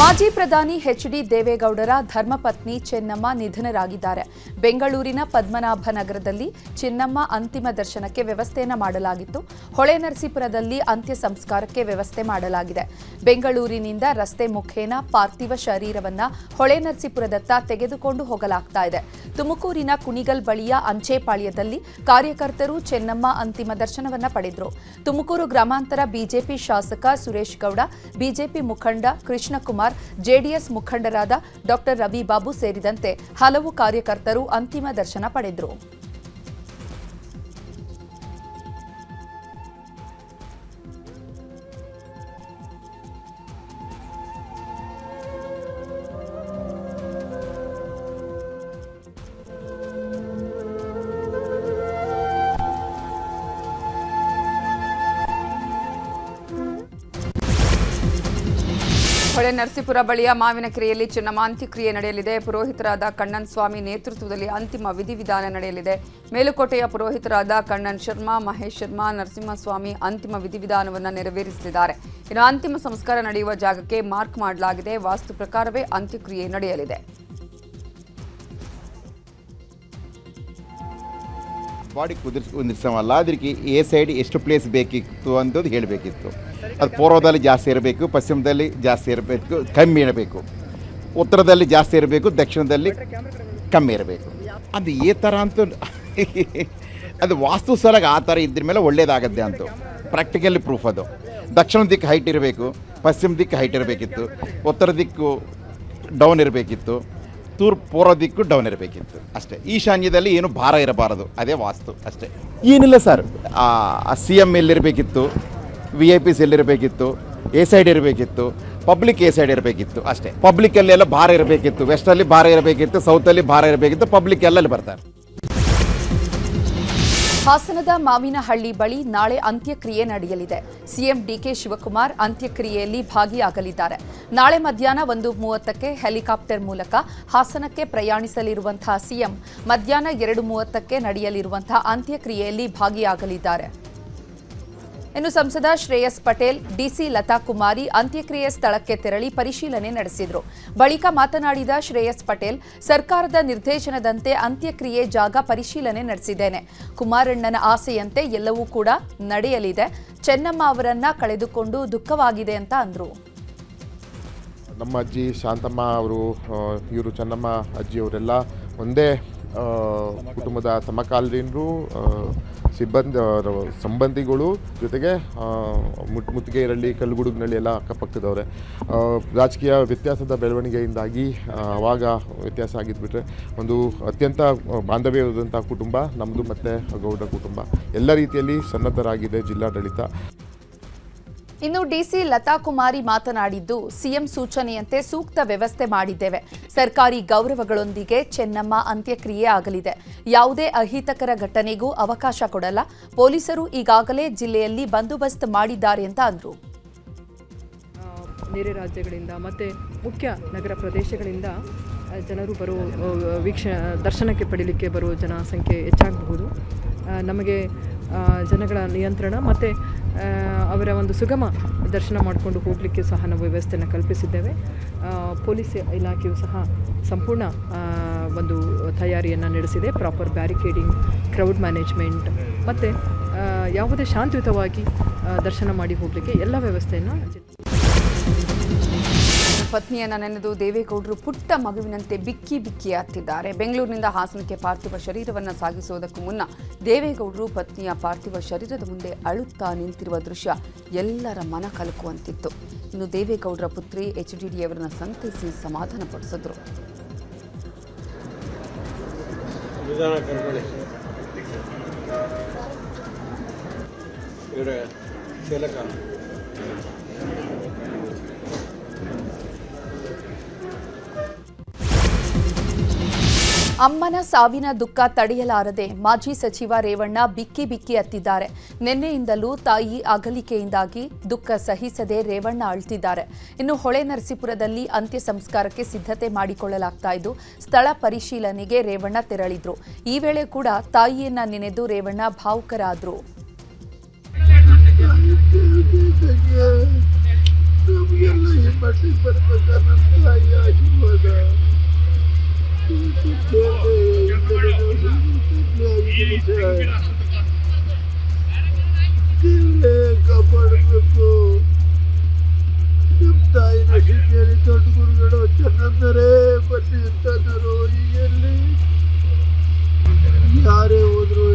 ಮಾಜಿ ಪ್ರಧಾನಿ ಎಚ್.ಡಿ. ದೇವೇಗೌಡರ ಧರ್ಮಪತ್ನಿ ಚೆನ್ನಮ್ಮ ನಿಧನರಾಗಿದ್ದಾರೆ. ಬೆಂಗಳೂರಿನ ಪದ್ಮನಾಭನಗರದಲ್ಲಿ ಚೆನ್ನಮ್ಮ ಅಂತಿಮ ದರ್ಶನಕ್ಕೆ ವ್ಯವಸ್ಥೆಯನ್ನು ಮಾಡಲಾಗಿತ್ತು. ಹೊಳೆನರಸೀಪುರದಲ್ಲಿ ಅಂತ್ಯ ಸಂಸ್ಕಾರಕ್ಕೆ ವ್ಯವಸ್ಥೆ ಮಾಡಲಾಗಿದೆ. ಬೆಂಗಳೂರಿನಿಂದ ರಸ್ತೆ ಮುಖೇನ ಪಾರ್ಥಿವ ಶರೀರವನ್ನು ಹೊಳೆನರಸೀಪುರದತ್ತ ತೆಗೆದುಕೊಂಡು ಹೋಗಲಾಗ್ತಾ ಇದೆ. ತುಮಕೂರಿನ ಕುಣಿಗಲ್ ಬಳಿಯ ಅಂಚೆಪಾಳ್ಯದಲ್ಲಿ ಕಾರ್ಯಕರ್ತರು ಚೆನ್ನಮ್ಮ ಅಂತಿಮ ದರ್ಶನವನ್ನು ಪಡೆದರು. ತುಮಕೂರು ಗ್ರಾಮಾಂತರ ಬಿಜೆಪಿ ಶಾಸಕ ಸುರೇಶ್ ಗೌಡ, ಬಿಜೆಪಿ ಮುಖಂಡ ಕೃಷ್ಣಕುಮಾರ್, ಜೆಡಿಎಸ್ ಮುಖಂಡರಾದ ಡಾ ರವಿ ಬಾಬು ಸೇರಿದಂತೆ ಹಲವು ಕಾರ್ಯಕರ್ತರು ಅಂತಿಮ ದರ್ಶನ ಪಡೆದರು. ಹೊಳೆನರಸೀಪುರ ಬಳಿಯ ಮಾವಿನಕೆರೆಯಲ್ಲಿ ಚೆನ್ನಮ್ಮ ಅಂತ್ಯಕ್ರಿಯೆ ನಡೆಯಲಿದೆ. ಪುರೋಹಿತರಾದ ಕಣ್ಣನ್ ಸ್ವಾಮಿ ನೇತೃತ್ವದಲ್ಲಿ ಅಂತಿಮ ವಿಧಿವಿಧಾನ ನಡೆಯಲಿದೆ. ಮೇಲುಕೋಟೆಯ ಪುರೋಹಿತರಾದ ಕಣ್ಣನ್ ಶರ್ಮಾ, ಮಹೇಶ್ ಶರ್ಮಾ, ನರಸಿಂಹಸ್ವಾಮಿ ಅಂತಿಮ ವಿಧಿವಿಧಾನವನ್ನು ನೆರವೇರಿಸಲಿದ್ದಾರೆ. ಇನ್ನು ಅಂತಿಮ ಸಂಸ್ಕಾರ ನಡೆಯುವ ಜಾಗಕ್ಕೆ ಮಾರ್ಕ್ ಮಾಡಲಾಗಿದೆ. ವಾಸ್ತು ಪ್ರಕಾರವೇ ಅಂತ್ಯಕ್ರಿಯೆ ನಡೆಯಲಿದೆ. ಬಾಡಿ ಕುದಿರ್ಸವಲ್ಲ, ಅದಕ್ಕೆ ಎ ಸೈಡ್ ಎಷ್ಟು ಪ್ಲೇಸ್ ಬೇಕಿತ್ತು ಅನ್ನೋದು ಹೇಳಬೇಕಿತ್ತು. ಅದು ಪೂರ್ವದಲ್ಲಿ ಜಾಸ್ತಿ ಇರಬೇಕು, ಪಶ್ಚಿಮದಲ್ಲಿ ಜಾಸ್ತಿ ಇರಬೇಕು, ಕಮ್ಮಿ ಇರಬೇಕು, ಉತ್ತರದಲ್ಲಿ ಜಾಸ್ತಿ ಇರಬೇಕು, ದಕ್ಷಿಣದಲ್ಲಿ ಕಮ್ಮಿ ಇರಬೇಕು. ಅದು ಈ ಥರ ಅಂತೂ ಅದು ವಾಸ್ತು ಸಲಗ ಆ ಥರ ಇದ್ರ ಮೇಲೆ ಒಳ್ಳೇದಾಗತ್ತೆ ಅಂತ ಪ್ರಾಕ್ಟಿಕಲಿ ಪ್ರೂಫ್. ಅದು ದಕ್ಷಿಣ ದಿಕ್ಕು ಹೈಟ್ ಇರಬೇಕು, ಪಶ್ಚಿಮ ದಿಕ್ಕು ಹೈಟ್ ಇರಬೇಕಿತ್ತು, ಉತ್ತರ ದಿಕ್ಕು ಡೌನ್ ಇರಬೇಕಿತ್ತು, ಪೂರ್ವ ದಿಕ್ಕು ಡೌನ್ ಇರಬೇಕಿತ್ತು ಅಷ್ಟೇ. ಈಶಾನ್ಯದಲ್ಲಿ ಏನು ಭಾರ ಇರಬಾರದು, ಅದೇ ವಾಸ್ತು ಅಷ್ಟೇ. ಏನಿಲ್ಲ ಸರ್, CM ಎಲ್ಲಿರಬೇಕಿತ್ತು, VIPs ಎಲ್ಲಿರಬೇಕಿತ್ತು, ಎ ಸೈಡ್ ಇರಬೇಕಿತ್ತು, ಪಬ್ಲಿಕ್ ಎ ಸೈಡ್ ಇರಬೇಕಿತ್ತು ಅಷ್ಟೇ. ಪಬ್ಲಿಕ್ಕಲ್ಲೆಲ್ಲ ಭಾರ ಇರಬೇಕಿತ್ತು, ವೆಸ್ಟಲ್ಲಿ ಭಾರ ಇರಬೇಕಿತ್ತು, ಸೌತಲ್ಲಿ ಭಾರ ಇರಬೇಕಿತ್ತು, ಪಬ್ಲಿಕ್ ಎಲ್ಲಲ್ಲಿ ಬರ್ತಾರೆ. ಹಾಸನದ ಮಾವಿನಹಳ್ಳಿ ಬಳಿ ನಾಳೆ ಅಂತ್ಯಕ್ರಿಯೆ ನಡೆಯಲಿದೆ. ಸಿಎಂ ಡಿಕೆ ಶಿವಕುಮಾರ್ ಅಂತ್ಯಕ್ರಿಯೆಯಲ್ಲಿ ಭಾಗಿಯಾಗಲಿದ್ದಾರೆ. ನಾಳೆ ಮಧ್ಯಾಹ್ನ 1:30ಕ್ಕೆ ಹೆಲಿಕಾಪ್ಟರ್ ಮೂಲಕ ಹಾಸನಕ್ಕೆ ಪ್ರಯಾಣಿಸಲಿರುವಂತಹ ಸಿಎಂ ಮಧ್ಯಾಹ್ನ 2:30ಕ್ಕೆ ನಡೆಯಲಿರುವಂತಹ ಅಂತ್ಯಕ್ರಿಯೆಯಲ್ಲಿ ಭಾಗಿಯಾಗಲಿದ್ದಾರೆ. ಇನ್ನು ಸಂಸದ ಶ್ರೇಯಸ್ ಪಟೇಲ್, ಡಿಸಿ ಲತಾ ಕುಮಾರಿ ಅಂತ್ಯಕ್ರಿಯೆ ಸ್ಥಳಕ್ಕೆ ತೆರಳಿ ಪರಿಶೀಲನೆ ನಡೆಸಿದರು. ಬಳಿಕ ಮಾತನಾಡಿದ ಶ್ರೇಯಸ್ ಪಟೇಲ್, ಸರ್ಕಾರದ ನಿರ್ದೇಶನದಂತೆ ಅಂತ್ಯಕ್ರಿಯೆ ಜಾಗ ಪರಿಶೀಲನೆ ನಡೆಸಿದ್ದೇನೆ. ಕುಮಾರಣ್ಣನ ಆಸೆಯಂತೆ ಎಲ್ಲವೂ ಕೂಡ ನಡೆಯಲಿದೆ. ಚೆನ್ನಮ್ಮ ಅವರನ್ನ ಕಳೆದುಕೊಂಡು ದುಃಖವಾಗಿದೆ ಅಂತ ಅಂದರು. ನಮ್ಮ ಅಜ್ಜಿ ಶಾಂತಮ್ಮ ಅವರು, ಇವರು ಚೆನ್ನಮ್ಮ ಅಜ್ಜಿಯವರೆಲ್ಲ ಒಂದೇ ಕುಟುಂಬದ ಸಮಕಾಲೀನರು, ಸಂಬಂಧಿಗಳು, ಜೊತೆಗೆ ಮುತ್ತಿಗೆರಳ್ಳಿ, ಕಲ್ಲುಗುಡುಗ್ನಳ್ಳಿ ಎಲ್ಲ ಅಕ್ಕಪಕ್ಕದವ್ರೆ. ರಾಜಕೀಯ ವ್ಯತ್ಯಾಸದ ಬೆಳವಣಿಗೆಯಿಂದಾಗಿ ಆವಾಗ ವ್ಯತ್ಯಾಸ ಆಗಿದ್ಬಿಟ್ರೆ ಒಂದು ಅತ್ಯಂತ ಬಾಂಧವ್ಯವಾದಂಥ ಕುಟುಂಬ ನಮ್ಮದು ಮತ್ತು ಗೌಡ ಕುಟುಂಬ. ಎಲ್ಲ ರೀತಿಯಲ್ಲಿ ಸನ್ನದ್ಧರಾಗಿದೆ ಜಿಲ್ಲಾಡಳಿತ. ಇನ್ನು ಡಿಸಿ ಲತಾ ಕುಮಾರಿ ಮಾತನಾಡಿದ್ದು, ಸಿಎಂ ಸೂಚನೆಯಂತೆ ಸೂಕ್ತ ವ್ಯವಸ್ಥೆ ಮಾಡಿದ್ದೇವೆ. ಸರ್ಕಾರಿ ಗೌರವಗಳೊಂದಿಗೆ ಚೆನ್ನಮ್ಮ ಅಂತ್ಯಕ್ರಿಯೆ ಆಗಲಿದೆ. ಯಾವುದೇ ಅಹಿತಕರ ಘಟನೆಗೂ ಅವಕಾಶ ಕೊಡಲ್ಲ. ಪೊಲೀಸರು ಈಗಾಗಲೇ ಜಿಲ್ಲೆಯಲ್ಲಿ ಬಂದೋಬಸ್ತ್ ಮಾಡಿದ್ದಾರೆ ಅಂತ ಅಂದರು. ಬೇರೆ ರಾಜ್ಯಗಳಿಂದ ಮತ್ತು ಮುಖ್ಯ ನಗರ ಪ್ರದೇಶಗಳಿಂದ ಜನರು ಬರೋ ದರ್ಶನಕ್ಕೆ ಪಡೀಲಿಕ್ಕೆ ಬರೋ ಜನಸಂಖ್ಯೆ ಹೆಚ್ಚಾಗಬಹುದು. ನಮಗೆ ಜನಗಳ ನಿಯಂತ್ರಣ ಮತ್ತು ಅವರ ಒಂದು ಸುಗಮ ದರ್ಶನ ಮಾಡಿಕೊಂಡು ಹೋಗಲಿಕ್ಕೆ ಸಹ ನಾವು ವ್ಯವಸ್ಥೆಯನ್ನು ಕಲ್ಪಿಸಿದ್ದೇವೆ. ಪೊಲೀಸ್ ಇಲಾಖೆಯು ಸಹ ಸಂಪೂರ್ಣ ಒಂದು ತಯಾರಿಯನ್ನು ನಡೆಸಿದೆ. ಪ್ರಾಪರ್ ಬ್ಯಾರಿಕೇಡಿಂಗ್, ಕ್ರೌಡ್ ಮ್ಯಾನೇಜ್ಮೆಂಟ್ ಮತ್ತು ಯಾವುದೇ ಶಾಂತಿಯುತವಾಗಿ ದರ್ಶನ ಮಾಡಿ ಹೋಗಲಿಕ್ಕೆ ಎಲ್ಲ ವ್ಯವಸ್ಥೆಯನ್ನು. ಪತ್ನಿಯನ್ನ ನೆನೆದು ದೇವೇಗೌಡರು ಪುಟ್ಟ ಮಗುವಿನಂತೆ ಬಿಕ್ಕಿ ಬಿಕ್ಕಿ ಹತ್ತಿದ್ದಾರೆ. ಬೆಂಗಳೂರಿನಿಂದ ಹಾಸನಕ್ಕೆ ಪಾರ್ಥಿವ ಶರೀರವನ್ನು ಸಾಗಿಸುವುದಕ್ಕೂ ಮುನ್ನ ದೇವೇಗೌಡರು ಪತ್ನಿಯ ಪಾರ್ಥಿವ ಶರೀರದ ಮುಂದೆ ಅಳುತ್ತಾ ನಿಂತಿರುವ ದೃಶ್ಯ ಎಲ್ಲರ ಮನ ಕಲಕುವಂತಿತ್ತು. ಇನ್ನು ದೇವೇಗೌಡರ ಪುತ್ರಿ HDD ಅವರನ್ನು ಸಂತೈಸಿ ಸಮಾಧಾನಪಡಿಸಿದ್ರು. ಅಮ್ಮನ ಸಾವಿನ ದುಃಖ ತಡೆಯಲಾರದೆ ಮಾಜಿ ಸಚಿವ ರೇವಣ್ಣ ಬಿಕ್ಕಿ ಬಿಕ್ಕಿ ಹತ್ತಿದ್ದಾರೆ. ನಿನ್ನೆಯಿಂದಲೂ ತಾಯಿ ಅಗಲಿಕೆಯಿಂದಾಗಿ ದುಃಖ ಸಹಿಸದೆ ರೇವಣ್ಣ ಅಳ್ತಿದ್ದಾರೆ. ಇನ್ನು ಹೊಳೆನರಸೀಪುರದಲ್ಲಿ ಅಂತ್ಯ ಸಂಸ್ಕಾರಕ್ಕೆ ಸಿದ್ಧತೆ ಮಾಡಿಕೊಳ್ಳಲಾಗ್ತಾ ಇದ್ದು ಸ್ಥಳ ಪರಿಶೀಲನೆಗೆ ರೇವಣ್ಣ ತೆರಳಿದ್ರು. ಈ ವೇಳೆ ಕೂಡ ತಾಯಿಯನ್ನ ನೆನೆದು ರೇವಣ್ಣ ಭಾವುಕರಾದ್ರು. ನಮಗೆಲ್ಲ ಮಟ್ಟಿಗೆ ಬರ್ಬೇಕಾದ್ರೆ ನನ್ನ ತಾಯಿ ಆಶೀರ್ವಾದ ಕಾಪಾಡಬೇಕು. ನಿಮ್ಮ ತಾಯಿನ ಶಿಕ್ಷೆಯಲ್ಲಿ ದೊಡ್ಡ ಗುರುಗಳು ಚೆನ್ನಂದರೆ ಬನ್ನಿ ಅಂತಂದರು. ಈಗೆಲ್ಲಿ ಯಾರೇ ಹೋದ್ರು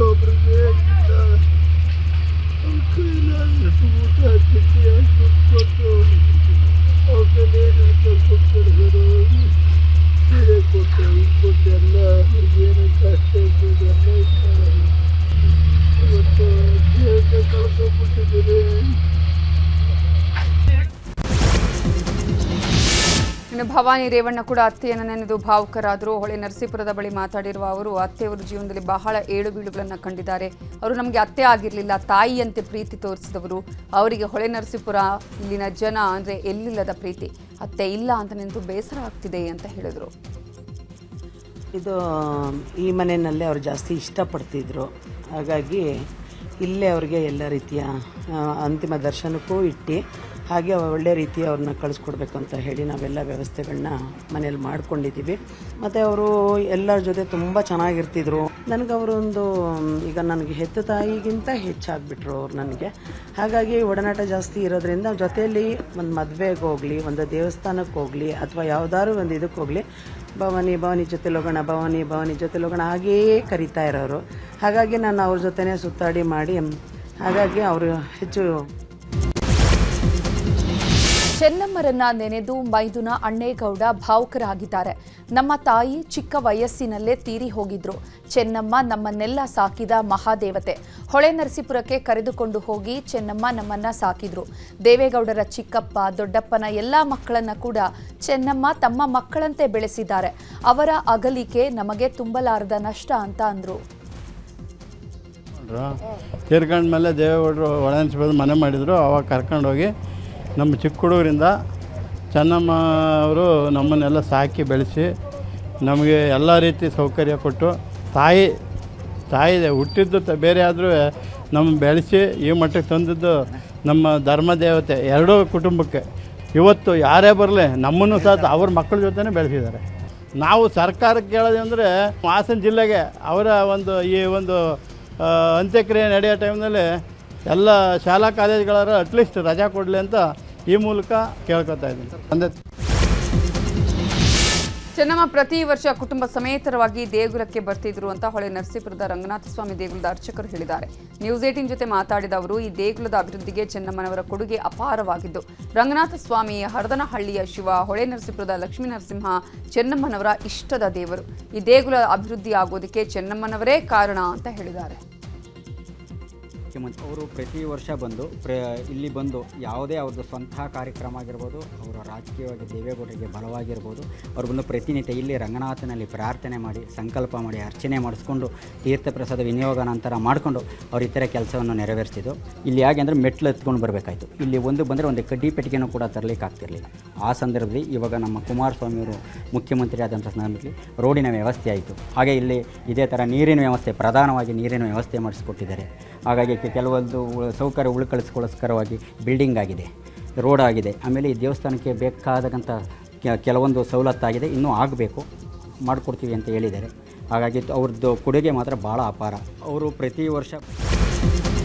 ಒಬ್ಬರಿಗೆ ಅವ್ರ ಕೈಲಾದಷ್ಟು ಊಟ ತಿಂಡಿ ಅಷ್ಟು ಕೊಟ್ಟು ಅವ್ರ ಕೈಲಿ ಕೊಡ್ತಾರೆ. ಸೀರೆ ಕೊಟ್ಟು ಕೊಟ್ಟು ಎಲ್ಲ ಅವ್ರಿಗೇನು ಕಷ್ಟ ಇರ್ತದೆ ಎಲ್ಲ ಇರ್ತಾರೆ. ಇವತ್ತು ಜೀವಕ್ಕೆ ಕಳ್ಕೊಂಡ್ಬಿಟ್ಟಿದ್ದೀರಿ. ಇನ್ನು ಭವಾನಿ ರೇವಣ್ಣ ಕೂಡ ಅತ್ತೆಯನ್ನು ನೆನೆದು ಭಾವುಕರಾದರು. ಹೊಳೆ ನರಸೀಪುರದ ಬಳಿ ಮಾತಾಡಿರುವ ಅವರು ಅತ್ತೆಯವರು ಜೀವನದಲ್ಲಿ ಬಹಳ ಏಳು ಬೀಳುಗಳನ್ನು ಕಂಡಿದ್ದಾರೆ. ಅವರು ನಮಗೆ ಅತ್ತೆ ಆಗಿರಲಿಲ್ಲ, ತಾಯಿಯಂತೆ ಪ್ರೀತಿ ತೋರಿಸಿದವರು. ಅವರಿಗೆ ಹೊಳೆ ನರಸೀಪುರ ಇಲ್ಲಿನ ಜನ ಅಂದರೆ ಎಲ್ಲಿಲ್ಲದ ಪ್ರೀತಿ. ಅತ್ತೆ ಇಲ್ಲ ಅಂತ ನೆನೆದು ಬೇಸರ ಆಗ್ತಿದೆ ಅಂತ ಹೇಳಿದರು. ಇದು ಈ ಮನೆಯಲ್ಲೇ ಅವ್ರು ಜಾಸ್ತಿ ಇಷ್ಟಪಡ್ತಿದ್ರು. ಹಾಗಾಗಿ ಇಲ್ಲೇ ಅವ್ರಿಗೆ ಎಲ್ಲ ರೀತಿಯ ಅಂತಿಮ ದರ್ಶನಕ್ಕೂ ಇಟ್ಟು ಹಾಗೆ ಒಳ್ಳೆ ರೀತಿ ಅವ್ರನ್ನ ಕಳಿಸ್ಕೊಡ್ಬೇಕು ಅಂತ ಹೇಳಿ ನಾವೆಲ್ಲ ವ್ಯವಸ್ಥೆಗಳನ್ನ ಮನೇಲಿ ಮಾಡ್ಕೊಂಡಿದ್ದೀವಿ. ಮತ್ತು ಅವರು ಎಲ್ಲರ ಜೊತೆ ತುಂಬ ಚೆನ್ನಾಗಿರ್ತಿದ್ರು. ನನಗವರೊಂದು ಈಗ ನನಗೆ ಹೆತ್ತ ತಾಯಿಗಿಂತ ಹೆಚ್ಚಾಗಿಬಿಟ್ರು ಅವ್ರು ನನಗೆ. ಹಾಗಾಗಿ ಒಡನಾಟ ಜಾಸ್ತಿ ಇರೋದ್ರಿಂದ ಜೊತೆಯಲ್ಲಿ ಒಂದು ಮದುವೆಗೆ ಹೋಗಲಿ, ಒಂದು ದೇವಸ್ಥಾನಕ್ಕೆ ಹೋಗಲಿ, ಅಥವಾ ಯಾವುದಾದ್ರು ಒಂದು ಇದಕ್ಕೆ ಹೋಗಲಿ, ಭವಾನಿ ಜೊತೆಲಿ ಹೋಗೋಣ, ಭವಾನಿ ಜೊತೆಲಿ ಹೋಗೋಣ ಹಾಗೆಯೇ ಕರಿತಾ ಇರೋರು. ಹಾಗಾಗಿ ನಾನು ಅವ್ರ ಜೊತೆನೇ ಸುತ್ತಾಡಿ ಮಾಡಿ ಹಾಗಾಗಿ ಅವರು ಹೆಚ್ಚು ಚೆನ್ನಮ್ಮರನ್ನ ನೆನೆದು ಮೈದುನ ಅಣ್ಣೇಗೌಡ ಭಾವುಕರಾಗಿದ್ದಾರೆ. ನಮ್ಮ ತಾಯಿ ಚಿಕ್ಕ ವಯಸ್ಸಿನಲ್ಲೇ ತೀರಿ ಹೋಗಿದ್ರು. ಚೆನ್ನಮ್ಮ ನಮ್ಮನ್ನೆಲ್ಲ ಸಾಕಿದ ಮಹಾದೇವತೆ. ಹೊಳೆ ನರಸೀಪುರಕ್ಕೆ ಕರೆದುಕೊಂಡು ಹೋಗಿ ಚೆನ್ನಮ್ಮ ನಮ್ಮನ್ನ ಸಾಕಿದ್ರು. ದೇವೇಗೌಡರ ಚಿಕ್ಕಪ್ಪ, ದೊಡ್ಡಪ್ಪನ ಎಲ್ಲ ಮಕ್ಕಳನ್ನ ಕೂಡ ಚೆನ್ನಮ್ಮ ತಮ್ಮ ಮಕ್ಕಳಂತೆ ಬೆಳೆಸಿದ್ದಾರೆ. ಅವರ ಅಗಲಿಕೆ ನಮಗೆ ತುಂಬಲಾರದ ನಷ್ಟ ಅಂತ ಅಂದ್ರು. ತೀರ್ಕೊಂಡ್ಮೇಲೆ ದೇವೇಗೌಡರು ಹೊಳೆ ನರಸೀಪುರದ ಮನೆ ಮಾಡಿದ್ರು. ಅವಾಗ ಕರ್ಕೊಂಡೋಗಿ ನಮ್ಮ ಚಿಕ್ಕ ಹುಡುಗರಿಂದ ಚೆನ್ನಮ್ಮ ಅವರು ನಮ್ಮನ್ನೆಲ್ಲ ಸಾಕಿ ಬೆಳೆಸಿ ನಮಗೆ ಎಲ್ಲ ರೀತಿ ಸೌಕರ್ಯ ಕೊಟ್ಟು ತಾಯಿ ಹುಟ್ಟಿದ್ದು ಬೇರೆ ಆದರೂ ನಮ್ಮ ಬೆಳೆಸಿ ಈ ಮಟ್ಟಕ್ಕೆ ತಂದಿದ್ದು ನಮ್ಮ ಧರ್ಮ ದೇವತೆ ಎರಡೂ ಕುಟುಂಬಕ್ಕೆ. ಇವತ್ತು ಯಾರೇ ಬರಲಿ ನಮ್ಮನ್ನು ಸಹ ಅವ್ರ ಮಕ್ಕಳ ಜೊತೆನೇ ಬೆಳೆಸಿದ್ದಾರೆ. ನಾವು ಸರ್ಕಾರಕ್ಕೆ ಕೇಳೋದು ಅಂದರೆ ಹಾಸನ ಜಿಲ್ಲೆಗೆ ಅವರ ಒಂದು ಅಂತ್ಯಕ್ರಿಯೆ ನಡೆಯೋ ಟೈಮ್ನಲ್ಲಿ ಎಲ್ಲ ಶಾಲಾ ಕಾಲೇಜುಗಳಾರ ಅಟ್ಲೀಸ್ಟ್ ರಜಾ ಕೊಡಲಿ ಅಂತ ಈ ಮೂಲಕ ಕೇಳ್ಕೊತಾ ಇದ್ದೀನಿ. ಚೆನ್ನಮ್ಮ ಪ್ರತಿ ವರ್ಷ ಕುಟುಂಬ ಸಮೇತರವಾಗಿ ದೇಗುಲಕ್ಕೆ ಬರ್ತಿದ್ರು ಅಂತ ಹೊಳೆ ನರಸೀಪುರದ ರಂಗನಾಥ ಸ್ವಾಮಿ ದೇಗುಲದ ಅರ್ಚಕರು ಹೇಳಿದ್ದಾರೆ. ನ್ಯೂಸ್ 18 ಜೊತೆ ಮಾತಾಡಿದ ಅವರು ಈ ದೇಗುಲದ ಅಭಿವೃದ್ಧಿಗೆ ಚೆನ್ನಮ್ಮನವರ ಕೊಡುಗೆ ಅಪಾರವಾಗಿದ್ದು, ರಂಗನಾಥ ಸ್ವಾಮಿ, ಹರದನಹಳ್ಳಿಯ ಶಿವ, ಹೊಳೆ ನರಸೀಪುರದ ಲಕ್ಷ್ಮೀ ನರಸಿಂಹ ಚೆನ್ನಮ್ಮನವರ ಇಷ್ಟದ ದೇವರು. ಈ ದೇಗುಲ ಅಭಿವೃದ್ಧಿ ಆಗೋದಕ್ಕೆ ಚೆನ್ನಮ್ಮನವರೇ ಕಾರಣ ಅಂತ ಹೇಳಿದ್ದಾರೆ. ಅವರು ಪ್ರತಿ ವರ್ಷ ಬಂದು ಇಲ್ಲಿ ಬಂದು ಯಾವುದೇ ಅವ್ರದ್ದು ಸ್ವಂತ ಕಾರ್ಯಕ್ರಮ ಆಗಿರ್ಬೋದು, ಅವರು ರಾಜಕೀಯವಾಗಿ ದೇವೇಗೌಡರಿಗೆ ಬಲವಾಗಿರ್ಬೋದು, ಅವ್ರು ಬಂದು ಪ್ರತಿನಿತ್ಯ ಇಲ್ಲಿ ರಂಗನಾಥನಲ್ಲಿ ಪ್ರಾರ್ಥನೆ ಮಾಡಿ, ಸಂಕಲ್ಪ ಮಾಡಿ, ಅರ್ಚನೆ ಮಾಡಿಸ್ಕೊಂಡು ತೀರ್ಥ ಪ್ರಸಾದ ವಿನಿಯೋಗ ನಂತರ ಮಾಡಿಕೊಂಡು ಅವ್ರ ಇತರ ಕೆಲಸವನ್ನು ನೆರವೇರಿಸಿದ್ದು. ಇಲ್ಲಿ ಹೇಗೆ ಅಂದರೆ ಮೆಟ್ಲು ಎತ್ಕೊಂಡು ಬರಬೇಕಾಯಿತು. ಇಲ್ಲಿ ಬಂದರೆ ಒಂದು ಕಡ್ಡಿ ಪೆಟ್ಟಿಗೆನೂ ಕೂಡ ತರಲಿಕ್ಕೆ ಆಗ್ತಿರಲಿಲ್ಲ. ಆ ಸಂದರ್ಭದಲ್ಲಿ ಇವಾಗ ನಮ್ಮ ಕುಮಾರಸ್ವಾಮಿಯವರು ಮುಖ್ಯಮಂತ್ರಿ ಆದಂಥ ಸಂದರ್ಭದಲ್ಲಿ ರೋಡಿನ ವ್ಯವಸ್ಥೆ ಆಯಿತು. ಹಾಗೆ ಇಲ್ಲಿ ಇದೇ ಥರ ನೀರಿನ ವ್ಯವಸ್ಥೆ, ಪ್ರಧಾನವಾಗಿ ನೀರಿನ ವ್ಯವಸ್ಥೆ ಮಾಡಿಸ್ಕೊಟ್ಟಿದ್ದಾರೆ. ಹಾಗಾಗಿ ಕೆಲವೊಂದು ಸೌಕರ್ಯ ಉಳ್ಕಳಿಸ್ಕೊಳ್ಳೋಸ್ಕರವಾಗಿ ಬಿಲ್ಡಿಂಗ್ ಆಗಿದೆ, ರೋಡ್ ಆಗಿದೆ. ಆಮೇಲೆ ಈ ದೇವಸ್ಥಾನಕ್ಕೆ ಬೇಕಾದಂಥ ಕೆಲವೊಂದು ಸವಲತ್ತಾಗಿದೆ, ಇನ್ನೂ ಆಗಬೇಕು, ಮಾಡಿಕೊಡ್ತೀವಿ ಅಂತ ಹೇಳಿದ್ದಾರೆ. ಹಾಗಾಗಿ ಅವ್ರದ್ದು ಕೊಡುಗೆ ಮಾತ್ರ ಭಾಳ ಅಪಾರ. ಅವರು ಪ್ರತಿ ವರ್ಷ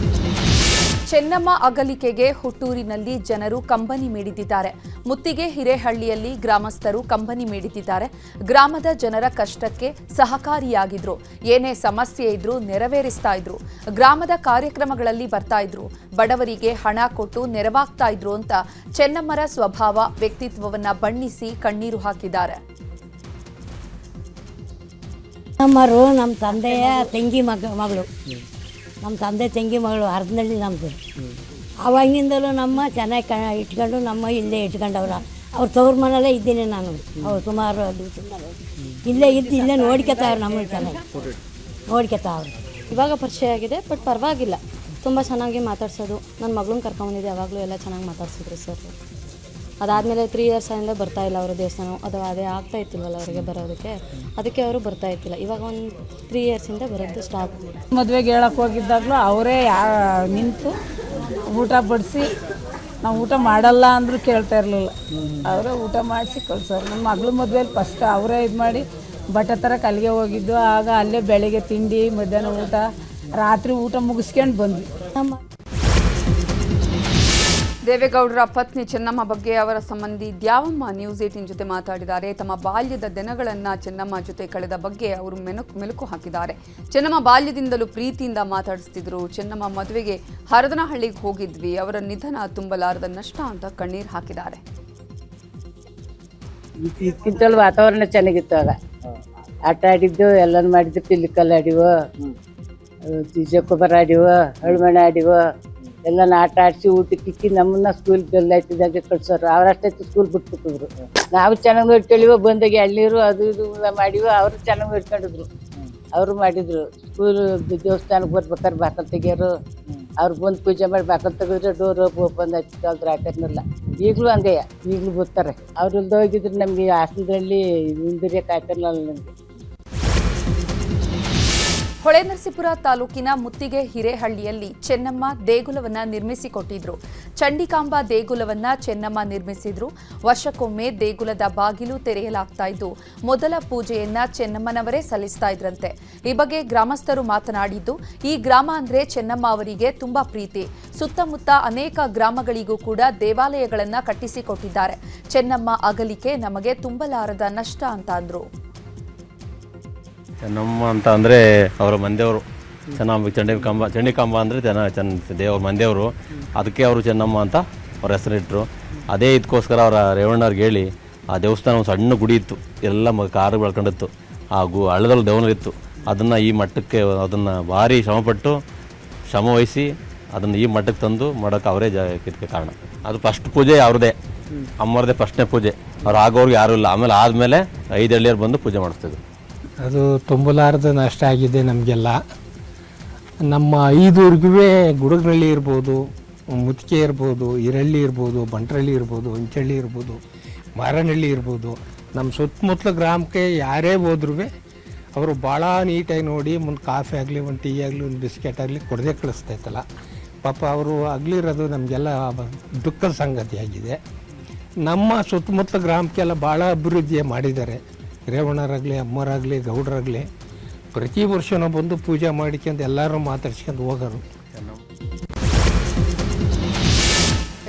ಚೆನ್ನಮ್ಮ ಅಗಲಿಕೆಗೆ ಹುಟ್ಟೂರಿನಲ್ಲಿ ಜನರು ಕಂಬನಿ ಮಿಡಿದಿದ್ದಾರೆ. ಮುತ್ತಿಗೆ ಹಿರೇಹಳ್ಳಿಯಲ್ಲಿ ಗ್ರಾಮಸ್ಥರು ಕಂಬನಿ ಮಿಡಿದಿದ್ದಾರೆ. ಗ್ರಾಮದ ಜನರ ಕಷ್ಟಕ್ಕೆ ಸಹಕಾರಿಯಾಗಿದ್ರು. ಏನೇ ಸಮಸ್ಯೆ ಇದ್ರೂ ನೆರವೇರಿಸ್ತಾ ಇದ್ರು. ಗ್ರಾಮದ ಕಾರ್ಯಕ್ರಮಗಳಲ್ಲಿ ಬರ್ತಾ ಇದ್ರು. ಬಡವರಿಗೆ ಹಣ ಕೊಟ್ಟು ನೆರವಾಗ್ತಾ ಇದ್ರು ಅಂತ ಚೆನ್ನಮ್ಮರ ಸ್ವಭಾವ, ವ್ಯಕ್ತಿತ್ವವನ್ನ ಬಣ್ಣಿಸಿ ಕಣ್ಣೀರು ಹಾಕಿದ್ದಾರೆ. ನಮ್ಮರು ನಮ್ಮ ತಂದೆಯ ತಂಗಿ ಮಗಳು, ನಮ್ಮ ತಂದೆ ತಂಗಿ ಮಗಳು ಹರದನಹಳ್ಳಿ ನಮ್ಮದು. ಅವಾಗಿನಿಂದಲೂ ನಮ್ಮ ಚೆನ್ನಾಗಿ ಇಟ್ಕೊಂಡು ನಮ್ಮ ಇಲ್ಲೇ ಇಟ್ಕೊಂಡವ್ರ. ಅವ್ರ ತವ್ರ ಮನೆಯಲ್ಲೇ ಇದ್ದೀನಿ ನಾನು. ಅವ್ರು ಸುಮಾರು ದಿವಸ ಇಲ್ಲೇ ಇದ್ದು ಇಲ್ಲೇ ನೋಡ್ಕೊತಾವ್ರು, ನಮ್ಮನ್ನು ಚೆನ್ನಾಗಿ ನೋಡ್ಕೊತಾವ್ರು. ಇವಾಗ ಪರಿಚಯ ಆಗಿದೆ, ಬಟ್ ಪರವಾಗಿಲ್ಲ, ತುಂಬ ಚೆನ್ನಾಗಿ ಮಾತಾಡ್ಸೋದು. ನನ್ನ ಮಗಳನ್ನ ಕರ್ಕೊಂಬಂದಿದ್ದೆ, ಯಾವಾಗಲೂ ಎಲ್ಲ ಚೆನ್ನಾಗಿ ಮಾತಾಡ್ಸಿದ್ರು ಸರ್. ಅದಾದಮೇಲೆ 3 years ಆಗಿಂದ ಬರ್ತಾ ಇಲ್ಲ ಅವರು ದೇವಸ್ಥಾನ. ಅದೇ ಆಗ್ತಾ ಇತ್ತಿಲ್ವಲ್ಲ ಅವರಿಗೆ ಬರೋದಕ್ಕೆ, ಅದಕ್ಕೆ ಅವರು ಬರ್ತಾ ಇತ್ತಿಲ್ಲ. ಇವಾಗ ಒಂದು 3 yearsಯಿಂದ ಬರೋದು ಸ್ಟಾಪ್. ಮದುವೆಗೆ ಹೇಳಕ್ಕೆ ಹೋಗಿದ್ದಾಗಲೂ ಅವರೇ ನಿಂತು ಊಟ ಬಡಿಸಿ ನಾವು ಊಟ ಮಾಡಲ್ಲ ಅಂದರೂ ಕೇಳ್ತಾ ಇರಲಿಲ್ಲ. ಅವರೇ ಊಟ ಮಾಡಿಸಿ ಕಳ್ಸೋರು. ನಮ್ಮ ಮಗಳ ಮದುವೆಯಲ್ಲಿ ಫಸ್ಟ್ ಅವರೇ ಇದು ಮಾಡಿ ಬಟ್ಟೆ ತರಕ್ಕೆ ಅಲ್ಲಿಗೆ ಹೋಗಿದ್ದು. ಆಗ ಅಲ್ಲೇ ಬೆಳಿಗ್ಗೆ ತಿಂಡಿ, ಮಧ್ಯಾಹ್ನ ಊಟ, ರಾತ್ರಿ ಊಟ ಮುಗಿಸ್ಕೊಂಡು ಬಂದ್ವಿ. ದೇವೇಗೌಡರ ಪತ್ನಿ ಚೆನ್ನಮ್ಮ ಬಗ್ಗೆ ಅವರ ಸಂಬಂಧಿ ದ್ಯಾವಮ್ಮ ನ್ಯೂಸ್ 18 ಜೊತೆ ಮಾತಾಡಿದ್ದಾರೆ. ತಮ್ಮ ಬಾಲ್ಯದ ದಿನಗಳನ್ನು ಚೆನ್ನಮ್ಮ ಜೊತೆ ಕಳೆದ ಬಗ್ಗೆ ಅವರು ಮೆಲುಕು ಹಾಕಿದ್ದಾರೆ. ಚೆನ್ನಮ್ಮ ಬಾಲ್ಯದಿಂದಲೂ ಪ್ರೀತಿಯಿಂದ ಮಾತಾಡಿಸ್ತಿದ್ರು. ಚೆನ್ನಮ್ಮ ಮದುವೆಗೆ ಹರದನಹಳ್ಳಿಗೆ ಹೋಗಿದ್ವಿ. ಅವರ ನಿಧನ ತುಂಬಲಾರದ ನಷ್ಟ ಅಂತ ಕಣ್ಣೀರು ಹಾಕಿದ್ದಾರೆ. ಇದಕ್ಕಿಂತಲೂ ವಾತಾವರಣ ಚೆನ್ನಾಗಿತ್ತು. ಆಗ ಆಟ ಆಡಿದ್ದು, ಎಲ್ಲನೂ ಮಾಡಿದ್ದು. ಪಿಲ್ಲಿಕಲ್ಲು ಆಡಿವು, ಜಕೋಬರ್ ಆಡಿವು, ಹಳ್ಮಣೆ ಆಡಿವು. ಎಲ್ಲ ಆಟ ಆಡಿಸಿ ಊಟಕ್ಕೆ ಇಕ್ಕಿ ನಮ್ಮನ್ನ ಸ್ಕೂಲ್ ಬೆಲ್ಲ ಆಯ್ತಿದ್ದಾಗೆ ಕಳ್ಸೋರು. ಅವರಷ್ಟೈತೆ ಸ್ಕೂಲ್ ಬಿಟ್ಬಿಟ್ಟಿದ್ರು. ನಾವು ಚೆನ್ನಾಗಿ ನೋಡ್ಕೊಳ್ಳಿವ, ಬಂದಾಗೆ ಎಳ್ನೀರು ಅದು ಇದು ಮಾಡಿವ. ಅವರು ಚೆನ್ನಾಗಿ ನೋಡ್ಕೊಂಡಿದ್ರು. ಅವರು ಮಾಡಿದ್ರು. ಸ್ಕೂಲ್ ದೇವಸ್ಥಾನಕ್ಕೆ ಬರ್ಬೇಕಾದ್ರೆ ಬಾಕಲ್ ತೆಗಿಯೋರು. ಅವ್ರು ಬಂದು ಪೂಜೆ ಮಾಡಿ ಬಾಕಲ್ ತೆಗೆದ್ರೆ ಡೋರ್ ಓಪನ್ ಆಯ್ತಿತ್ತು. ಅದ್ರ ಹಾಕೋದ್ನೆಲ್ಲ ಈಗಲೂ ಹಂಗೆಯ, ಈಗಲೂ ಬರ್ತಾರೆ. ಅವ್ರು ಇಲ್ದ ಹೋಗಿದ್ರೆ ನಮಗೆ ಹಾಸನದಲ್ಲಿ ಹಿಂದಿರಿಯಕ್ಕೆ ಆಯ್ತಿರಲಿಲ್ಲ ನಮಗೆ. ಹೊಳೆನರಸೀಪುರ ತಾಲೂಕಿನ ಮುತ್ತಿಗೆ ಹಿರೇಹಳ್ಳಿಯಲ್ಲಿ ಚೆನ್ನಮ್ಮ ದೇಗುಲವನ್ನ ನಿರ್ಮಿಸಿಕೊಟ್ಟಿದ್ರು. ಚಂಡಿಕಾಂಬಾ ದೇಗುಲವನ್ನ ಚೆನ್ನಮ್ಮ ನಿರ್ಮಿಸಿದ್ರು. ವರ್ಷಕ್ಕೊಮ್ಮೆ ದೇಗುಲದ ಬಾಗಿಲು ತೆರೆಯಲಾಗ್ತಾ ಇದ್ದು ಮೊದಲ ಪೂಜೆಯನ್ನ ಚೆನ್ನಮ್ಮನವರೇ ಸಲ್ಲಿಸ್ತಾ ಇದ್ರಂತೆ. ಈ ಬಗ್ಗೆ ಗ್ರಾಮಸ್ಥರು ಮಾತನಾಡಿದ್ದು, ಈ ಗ್ರಾಮ ಅಂದ್ರೆ ಚೆನ್ನಮ್ಮ ಅವರಿಗೆ ತುಂಬಾ ಪ್ರೀತಿ. ಸುತ್ತಮುತ್ತ ಅನೇಕ ಗ್ರಾಮಗಳಿಗೂ ಕೂಡ ದೇವಾಲಯಗಳನ್ನ ಕಟ್ಟಿಸಿಕೊಟ್ಟಿದ್ದಾರೆ. ಚೆನ್ನಮ್ಮ ಅಗಲಿಕೆ ನಮಗೆ ತುಂಬಲಾರದ ನಷ್ಟ ಅಂತ ಅಂದ್ರು. ಚೆನ್ನಮ್ಮ ಅಂತ ಅಂದರೆ ಅವರ ಮಂದೇವರು. ಚಂಡಿಕಾಂಬ ಅಂದರೆ ದೇವ್ರ ಮಂದೇವರು. ಅದಕ್ಕೆ ಅವರು ಚೆನ್ನಮ್ಮ ಅಂತ ಅವ್ರ ಹೆಸರಿಟ್ಟರು. ಅದೇ ಇದಕ್ಕೋಸ್ಕರ ಅವರ ರೇವಣ್ಣವ್ರಿಗೆ ಹೇಳಿ ಆ ದೇವಸ್ಥಾನ ಒಂದು ಸಣ್ಣ ಗುಡಿ ಇತ್ತು, ಎಲ್ಲ ಕಾರು ಬೆಳ್ಕೊಂಡಿತ್ತು. ಹಾಗೂ ಹಳ್ಳದಲ್ಲಿ ದೇವನರಿತ್ತು. ಅದನ್ನು ಈ ಮಟ್ಟಕ್ಕೆ ಅದನ್ನು ಭಾರಿ ಶ್ರಮ ವಹಿಸಿ ಅದನ್ನು ಈ ಮಟ್ಟಕ್ಕೆ ತಂದು ಮಾಡೋಕ್ಕೆ ಅವರೇ ಇದಕ್ಕೆ ಕಾರಣ. ಅದು ಫಸ್ಟ್ ಪೂಜೆ ಅವ್ರದ್ದೇ, ಅಮ್ಮರದೇ ಫಸ್ಟ್ನೇ ಪೂಜೆ. ಅವ್ರು ಆಗೋರ್ಗೆ ಯಾರೂ ಇಲ್ಲ. ಆದಮೇಲೆ 5 ಹಳ್ಳಿಯರು ಬಂದು ಪೂಜೆ ಮಾಡಿಸ್ತಿದ್ರು. ಅದು ತುಂಬಲಾರದ ನಷ್ಟ ಆಗಿದೆ ನಮಗೆಲ್ಲ. ನಮ್ಮ 5 ಊರಿಗೂ ಗುಡುಗನಹಳ್ಳಿ ಇರ್ಬೋದು, ಮುತ್ತಿಗೆ ಇರ್ಬೋದು, ಹಿರಳ್ಳಿ ಇರ್ಬೋದು, ಬಂಟ್ರಳ್ಳಿ ಇರ್ಬೋದು, ಹುಂಚಳ್ಳಿ ಇರ್ಬೋದು, ಮಾರನಹಳ್ಳಿ ಇರ್ಬೋದು, ನಮ್ಮ ಸುತ್ತಮುತ್ತಲ ಗ್ರಾಮಕ್ಕೆ ಯಾರೇ ಹೋದ್ರೂ ಅವರು ಭಾಳ ನೀಟಾಗಿ ನೋಡಿ ಮುಂದೆ ಕಾಫಿ ಆಗಲಿ, ಒಂದು ಟೀ ಆಗಲಿ, ಒಂದು ಬಿಸ್ಕೆಟ್ ಆಗಲಿ ಕೊಡದೆ ಕಳಿಸ್ತೈತಲ್ಲ. ಪಾಪ ಅವರು ಅಗಲಿರೋದು ನಮಗೆಲ್ಲ ದುಃಖದ ಸಂಗತಿಯಾಗಿದೆ. ನಮ್ಮ ಸುತ್ತಮುತ್ತಲ ಗ್ರಾಮಕ್ಕೆಲ್ಲ ಭಾಳ ಅಭಿವೃದ್ಧಿ ಮಾಡಿದ್ದಾರೆ. ರೇವಣ್ಣರಾಗಲಿ, ಅಮ್ಮರಾಗಲಿ, ಗೌಡರಾಗಲಿ ಪ್ರತಿ ವರ್ಷನೂ ಬಂದು ಪೂಜೆ ಮಾಡಿಕೊಂಡು ಎಲ್ಲರೂ ಮಾತಾಡ್ಸ್ಕೊಂಡು ಹೋಗೋರು.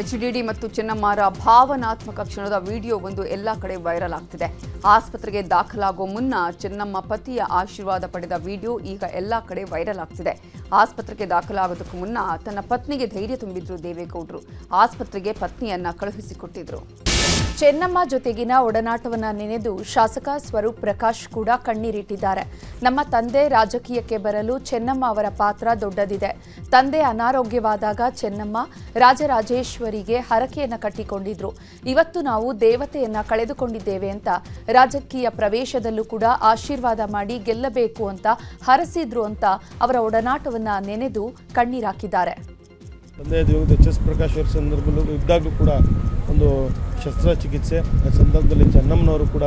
HDD ಮತ್ತು ಚೆನ್ನಮ್ಮರ ಭಾವನಾತ್ಮಕ ಕ್ಷಣದ ವಿಡಿಯೋ ಒಂದು ಎಲ್ಲ ಕಡೆ ವೈರಲ್ ಆಗ್ತಿದೆ. ಆಸ್ಪತ್ರೆಗೆ ದಾಖಲಾಗೋ ಮುನ್ನ ಚೆನ್ನಮ್ಮ ಪತಿಯ ಆಶೀರ್ವಾದ ಪಡೆದ ವಿಡಿಯೋ ಈಗ ಎಲ್ಲ ಕಡೆ ವೈರಲ್ ಆಗ್ತಿದೆ. ಆಸ್ಪತ್ರೆಗೆ ದಾಖಲಾಗೋದಕ್ಕೂ ಮುನ್ನ ತನ್ನ ಪತ್ನಿಗೆ ಧೈರ್ಯ ತುಂಬಿದ್ರು ದೇವೇಗೌಡರು. ಆಸ್ಪತ್ರೆಗೆ ಪತ್ನಿಯನ್ನ ಕಳುಹಿಸಿಕೊಟ್ಟಿದ್ರು. ಚೆನ್ನಮ್ಮ ಜೊತೆಗಿನ ಒಡನಾಟವನ್ನ ನೆನೆದು ಶಾಸಕ ಸ್ವರೂಪ್ ಪ್ರಕಾಶ್ ಕೂಡ ಕಣ್ಣೀರಿಟ್ಟಿದ್ದಾರೆ. ನಮ್ಮ ತಂದೆ ರಾಜಕೀಯಕ್ಕೆ ಬರಲು ಚೆನ್ನಮ್ಮ ಅವರ ಪಾತ್ರ ದೊಡ್ಡದಿದೆ. ತಂದೆ ಅನಾರೋಗ್ಯವಾದಾಗ ಚೆನ್ನಮ್ಮ ರಾಜರಾಜೇಶ್ವರಿಗೆ ಹರಕೆಯನ್ನ ಕಟ್ಟಿಕೊಂಡಿದ್ರು. ಇವತ್ತು ನಾವು ದೇವತೆಯನ್ನ ಕಳೆದುಕೊಂಡಿದ್ದೇವೆ ಅಂತ ರಾಜಕೀಯ ಪ್ರವೇಶದಲ್ಲೂ ಕೂಡ ಆಶೀರ್ವಾದ ಮಾಡಿ ಗೆಲ್ಲಬೇಕು ಅಂತ ಹರಸಿದ್ರು ಅಂತ ಅವರ ಒಡನಾಟವನ್ನ ನೆನೆದು ಕಣ್ಣೀರಾಕಿದ್ದಾರೆ. ತಂದೆ ದಿವಂಗತ ಎಚ್.ಎಸ್. ಪ್ರಕಾಶ್ ಅವರ ಸಂದರ್ಭದಲ್ಲೂ ಇದ್ದಾಗಲೂ ಕೂಡ ಒಂದು ಶಸ್ತ್ರಚಿಕಿತ್ಸೆ ಆ ಸಂದರ್ಭದಲ್ಲಿ ಚೆನ್ನಮ್ಮನವರು ಕೂಡ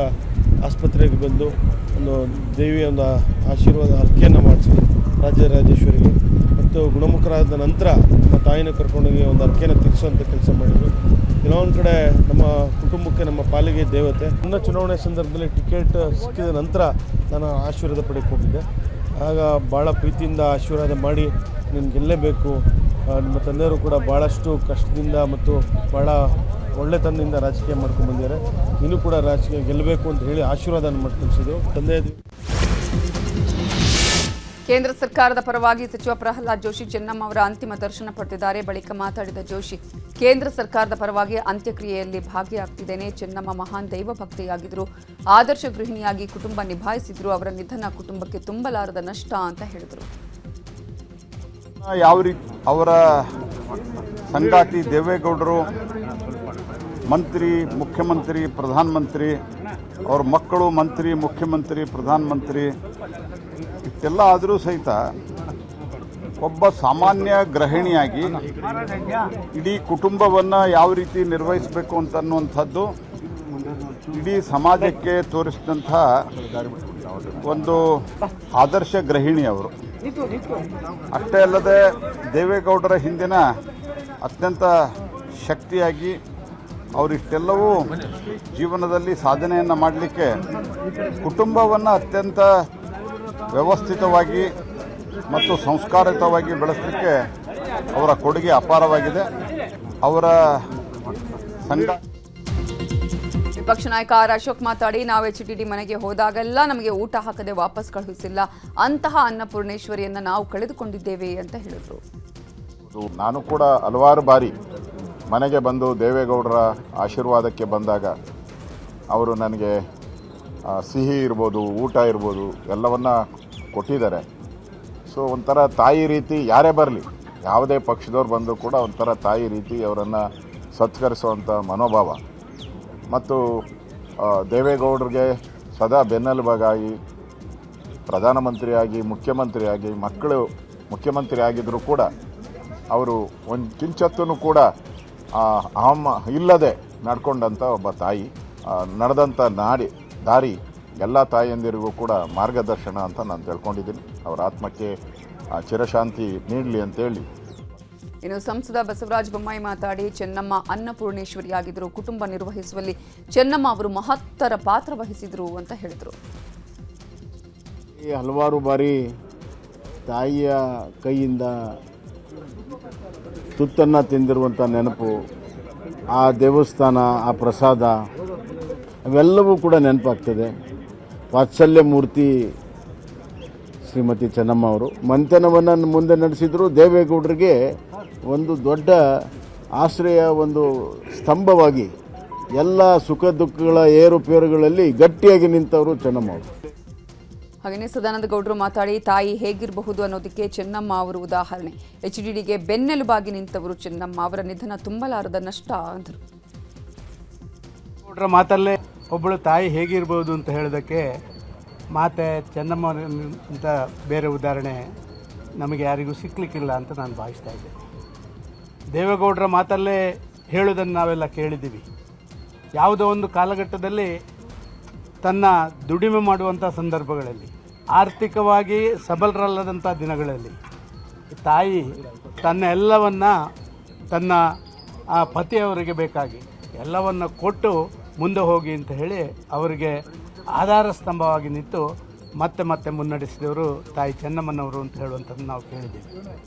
ಆಸ್ಪತ್ರೆಗೆ ಬಂದು ಒಂದು ದೇವಿಯ ಒಂದು ಆಶೀರ್ವಾದ ಹರಕೆಯನ್ನು ಮಾಡಿಸಿದ್ರು ರಾಜರಾಜೇಶ್ವರಿಗೆ. ಮತ್ತು ಗುಣಮುಖರಾದ ನಂತರ ನಮ್ಮ ತಾಯಿನ ಕರ್ಕೊಂಡೋಗಿ ಒಂದು ಹರಕೆಯನ್ನು ತೀರಿಸುವಂಥ ಕೆಲಸ ಮಾಡಿದರು. ಕೆಲವೊಂದು ಕಡೆ ನಮ್ಮ ಕುಟುಂಬಕ್ಕೆ ನಮ್ಮ ಪಾಲಿಗೆ ದೇವತೆ. ನನ್ನ ಚುನಾವಣೆ ಸಂದರ್ಭದಲ್ಲಿ ಟಿಕೆಟ್ ಸಿಕ್ಕಿದ ನಂತರ ನಾನು ಆಶೀರ್ವಾದ ಪಡೆಯಕ್ಕೆ ಹೋಗಿದ್ದೆ. ಆಗ ಭಾಳ ಪ್ರೀತಿಯಿಂದ ಆಶೀರ್ವಾದ ಮಾಡಿ ನೀನು ಗೆಲ್ಲಬೇಕು. ನಿಮ್ಮ ತಂದೆಯವರು ಕೂಡ ಭಾಳಷ್ಟು ಕಷ್ಟದಿಂದ ಮತ್ತು ಭಾಳ ಒಳ್ಳೆತನದಿಂದ ರಾಜಕೀಯ ಮಾಡ್ಕೊಂಡು ಬಂದಿದ್ದಾರೆ. ನೀನು ಕೂಡ ರಾಜಕೀಯ ಗೆಲ್ಲಬೇಕು ಅಂತ ಹೇಳಿ ಆಶೀರ್ವಾದ ಮಾಡಿ ಕಳಿಸಿದ್ರು ತಂದೆ. ಕೇಂದ್ರ ಸರ್ಕಾರದ ಪರವಾಗಿ ಸಚಿವ ಪ್ರಹ್ಲಾದ್ ಜೋಶಿ ಚೆನ್ನಮ್ಮ ಅವರ ಅಂತಿಮ ದರ್ಶನ ಪಡೆದಿದ್ದಾರೆ. ಬಳಿಕ ಮಾತಾಡಿದ ಜೋಶಿ, ಕೇಂದ್ರ ಸರ್ಕಾರದ ಪರವಾಗಿ ಅಂತ್ಯಕ್ರಿಯೆಯಲ್ಲಿ ಭಾಗಿಯಾಗ್ತಿದ್ದೇನೆ. ಚೆನ್ನಮ್ಮ ಮಹಾನ್ ದೈವ ಭಕ್ತಿಯಾಗಿದ್ದರು. ಆದರ್ಶ ಗೃಹಿಣಿಯಾಗಿ ಕುಟುಂಬ ನಿಭಾಯಿಸಿದ್ರು. ಅವರ ನಿಧನ ಕುಟುಂಬಕ್ಕೆ ತುಂಬಲಾರದ ನಷ್ಟ ಅಂತ ಹೇಳಿದರು. ಯಾವ ರೀತಿ ಅವರ ಸಂಗಾತಿ ದೇವೇಗೌಡರು ಮಂತ್ರಿ, ಮುಖ್ಯಮಂತ್ರಿ, ಪ್ರಧಾನಮಂತ್ರಿ, ಅವ್ರ ಮಕ್ಕಳು ಮಂತ್ರಿ, ಮುಖ್ಯಮಂತ್ರಿ, ಪ್ರಧಾನಮಂತ್ರಿ ಇಷ್ಟೆಲ್ಲ ಆದರೂ ಸಹಿತ ಒಬ್ಬ ಸಾಮಾನ್ಯ ಗೃಹಿಣಿಯಾಗಿ ಇಡೀ ಕುಟುಂಬವನ್ನು ಯಾವ ರೀತಿ ನಿರ್ವಹಿಸಬೇಕು ಅಂತನ್ನುವಂಥದ್ದು ಇಡೀ ಸಮಾಜಕ್ಕೆ ತೋರಿಸಿದಂಥ ಒಂದು ಆದರ್ಶ ಗೃಹಿಣಿ ಅವರು. ಅಷ್ಟೇ ಅಲ್ಲದೆ ದೇವೇಗೌಡರ ಹಿಂದಿನ ಅತ್ಯಂತ ಶಕ್ತಿಯಾಗಿ ಅವರಿಷ್ಟೆಲ್ಲವೂ ಜೀವನದಲ್ಲಿ ಸಾಧನೆಯನ್ನು ಮಾಡಲಿಕ್ಕೆ ಕುಟುಂಬವನ್ನು ಅತ್ಯಂತ ವ್ಯವಸ್ಥಿತವಾಗಿ ಮತ್ತು ಸಂಸ್ಕಾರಿತವಾಗಿ ಬೆಳೆಸಲಿಕ್ಕೆ ಅವರ ಕೊಡುಗೆ ಅಪಾರವಾಗಿದೆ. ಅವರ ಸಂಘ ವಿಪಕ್ಷ ನಾಯಕ ಆರ್ ಅಶೋಕ್ ಮಾತಾಡಿ, ನಾವು HDD ಮನೆಗೆ ಹೋದಾಗೆಲ್ಲ ನಮಗೆ ಊಟ ಹಾಕದೆ ವಾಪಸ್ ಕಳುಹಿಸಿಲ್ಲ, ಅಂತಹ ಅನ್ನಪೂರ್ಣೇಶ್ವರಿಯನ್ನು ನಾವು ಕಳೆದುಕೊಂಡಿದ್ದೇವೆ ಅಂತ ಹೇಳಿದರು. ನಾನು ಕೂಡ ಹಲವಾರು ಬಾರಿ ಮನೆಗೆ ಬಂದು ದೇವೇಗೌಡರ ಆಶೀರ್ವಾದಕ್ಕೆ ಬಂದಾಗ ಅವರು ನನಗೆ ಸಿಹಿ ಇರ್ಬೋದು, ಊಟ ಇರ್ಬೋದು, ಎಲ್ಲವನ್ನ ಕೊಟ್ಟಿದ್ದಾರೆ. ಸೊ ಒಂಥರ ತಾಯಿ ರೀತಿ ಯಾರೇ ಬರಲಿ, ಯಾವುದೇ ಪಕ್ಷದವ್ರು ಬಂದರೂ ಕೂಡ ಒಂಥರ ತಾಯಿ ರೀತಿ ಅವರನ್ನು ಸತ್ಕರಿಸುವಂಥ ಮನೋಭಾವ ಮತ್ತು ದೇವೇಗೌಡರಿಗೆ ಸದಾ ಬೆನ್ನೆಲುಬಾಗಿ ಪ್ರಧಾನಮಂತ್ರಿಯಾಗಿ ಮುಖ್ಯಮಂತ್ರಿಯಾಗಿ ಮಕ್ಕಳು ಮುಖ್ಯಮಂತ್ರಿ ಆಗಿದ್ದರೂ ಕೂಡ ಅವರು ಒಂದು ಕಿಂಚತ್ತೂ ಕೂಡ ಇಲ್ಲದೆ ನಡ್ಕೊಂಡಂಥ ಒಬ್ಬ ತಾಯಿ. ನಡೆದಂಥ ದಾರಿ ಎಲ್ಲ ತಾಯಿಯಂದಿರಿಗೂ ಕೂಡ ಮಾರ್ಗದರ್ಶನ ಅಂತ ನಾನು ತಿಳ್ಕೊಂಡಿದ್ದೀನಿ. ಅವರ ಆತ್ಮಕ್ಕೆ ಚಿರಶಾಂತಿ ನೀಡಲಿ ಅಂತೇಳಿ. ಇನ್ನು ಸಂಸದ ಬಸವರಾಜ ಬೊಮ್ಮಾಯಿ ಮಾತಾಡಿ, ಚೆನ್ನಮ್ಮ ಅನ್ನಪೂರ್ಣೇಶ್ವರಿಯಾಗಿದ್ದರು, ಕುಟುಂಬ ನಿರ್ವಹಿಸುವಲ್ಲಿ ಚೆನ್ನಮ್ಮ ಅವರು ಮಹತ್ತರ ಪಾತ್ರ ವಹಿಸಿದರು ಅಂತ ಹೇಳಿದರು. ಹಲವಾರು ಬಾರಿ ತಾಯಿಯ ಕೈಯಿಂದ ತುತ್ತನ್ನು ತಿಂದಿರುವಂಥ ನೆನಪು, ಆ ದೇವಸ್ಥಾನ, ಆ ಪ್ರಸಾದ ಅವೆಲ್ಲವೂ ಕೂಡ ನೆನಪಾಗ್ತದೆ. ವಾತ್ಸಲ್ಯ ಮೂರ್ತಿ ಶ್ರೀಮತಿ ಚೆನ್ನಮ್ಮ ಅವರು ಮಂಥನವನ್ನು ಮುಂದೆ ನಡೆಸಿದರು. ದೇವೇಗೌಡರಿಗೆ ಒಂದು ದೊಡ್ಡ ಆಶ್ರಯ, ಒಂದು ಸ್ತಂಭವಾಗಿ ಎಲ್ಲ ಸುಖ ದುಃಖಗಳ ಏರುಪೇರುಗಳಲ್ಲಿ ಗಟ್ಟಿಯಾಗಿ ನಿಂತವರು ಚೆನ್ನಮ್ಮ ಅವರು. ಹಾಗೆಯೇ ಸದಾನಂದ ಗೌಡರು ಮಾತಾಡಿ, ತಾಯಿ ಹೇಗಿರಬಹುದು ಅನ್ನೋದಕ್ಕೆ ಚೆನ್ನಮ್ಮ ಅವರು ಉದಾಹರಣೆ. HDDಗೆ ಬೆನ್ನೆಲುಬಾಗಿ ನಿಂತವರು ಚೆನ್ನಮ್ಮ, ಅವರ ನಿಧನ ತುಂಬಲಾರದ ನಷ್ಟ ಅಂದರು. ಗೌಡರ ಮಾತಲ್ಲೇ ಒಬ್ಬಳು ತಾಯಿ ಹೇಗಿರ್ಬೋದು ಅಂತ ಹೇಳೋದಕ್ಕೆ ಮಾತೆ ಚೆನ್ನಮ್ಮ ಅಂತ ಬೇರೆ ಉದಾಹರಣೆ ನಮಗೆ ಯಾರಿಗೂ ಸಿಕ್ಕಲಿಕ್ಕಿಲ್ಲ ಅಂತ ನಾನು ಭಾವಿಸ್ತಾ ಇದ್ದೆ. ದೇವೇಗೌಡರ ಮಾತಲ್ಲೇ ಹೇಳೋದನ್ನು ನಾವೆಲ್ಲ ಕೇಳಿದ್ದೀವಿ. ಯಾವುದೋ ಒಂದು ಕಾಲಘಟ್ಟದಲ್ಲಿ ತನ್ನ ದುಡಿಮೆ ಮಾಡುವಂಥ ಸಂದರ್ಭಗಳಲ್ಲಿ, ಆರ್ಥಿಕವಾಗಿ ಸಬಲರಲ್ಲದಂಥ ದಿನಗಳಲ್ಲಿ ತಾಯಿ ತನ್ನ ಎಲ್ಲವನ್ನು ತನ್ನ ಪತಿಯವರಿಗೆ ಬೇಕಾಗಿ ಎಲ್ಲವನ್ನು ಕೊಟ್ಟು ಮುಂದೆ ಹೋಗಿ ಅಂತ ಹೇಳಿ ಅವರಿಗೆ ಆಧಾರ ಸ್ತಂಭವಾಗಿ ನಿಂತು ಮತ್ತೆ ಮತ್ತೆ ಮುನ್ನಡೆಸಿದವರು ತಾಯಿ ಚೆನ್ನಮ್ಮನವರು ಅಂತ ಹೇಳುವಂಥದ್ದು ನಾವು ಕೇಳಿದ್ದೀವಿ.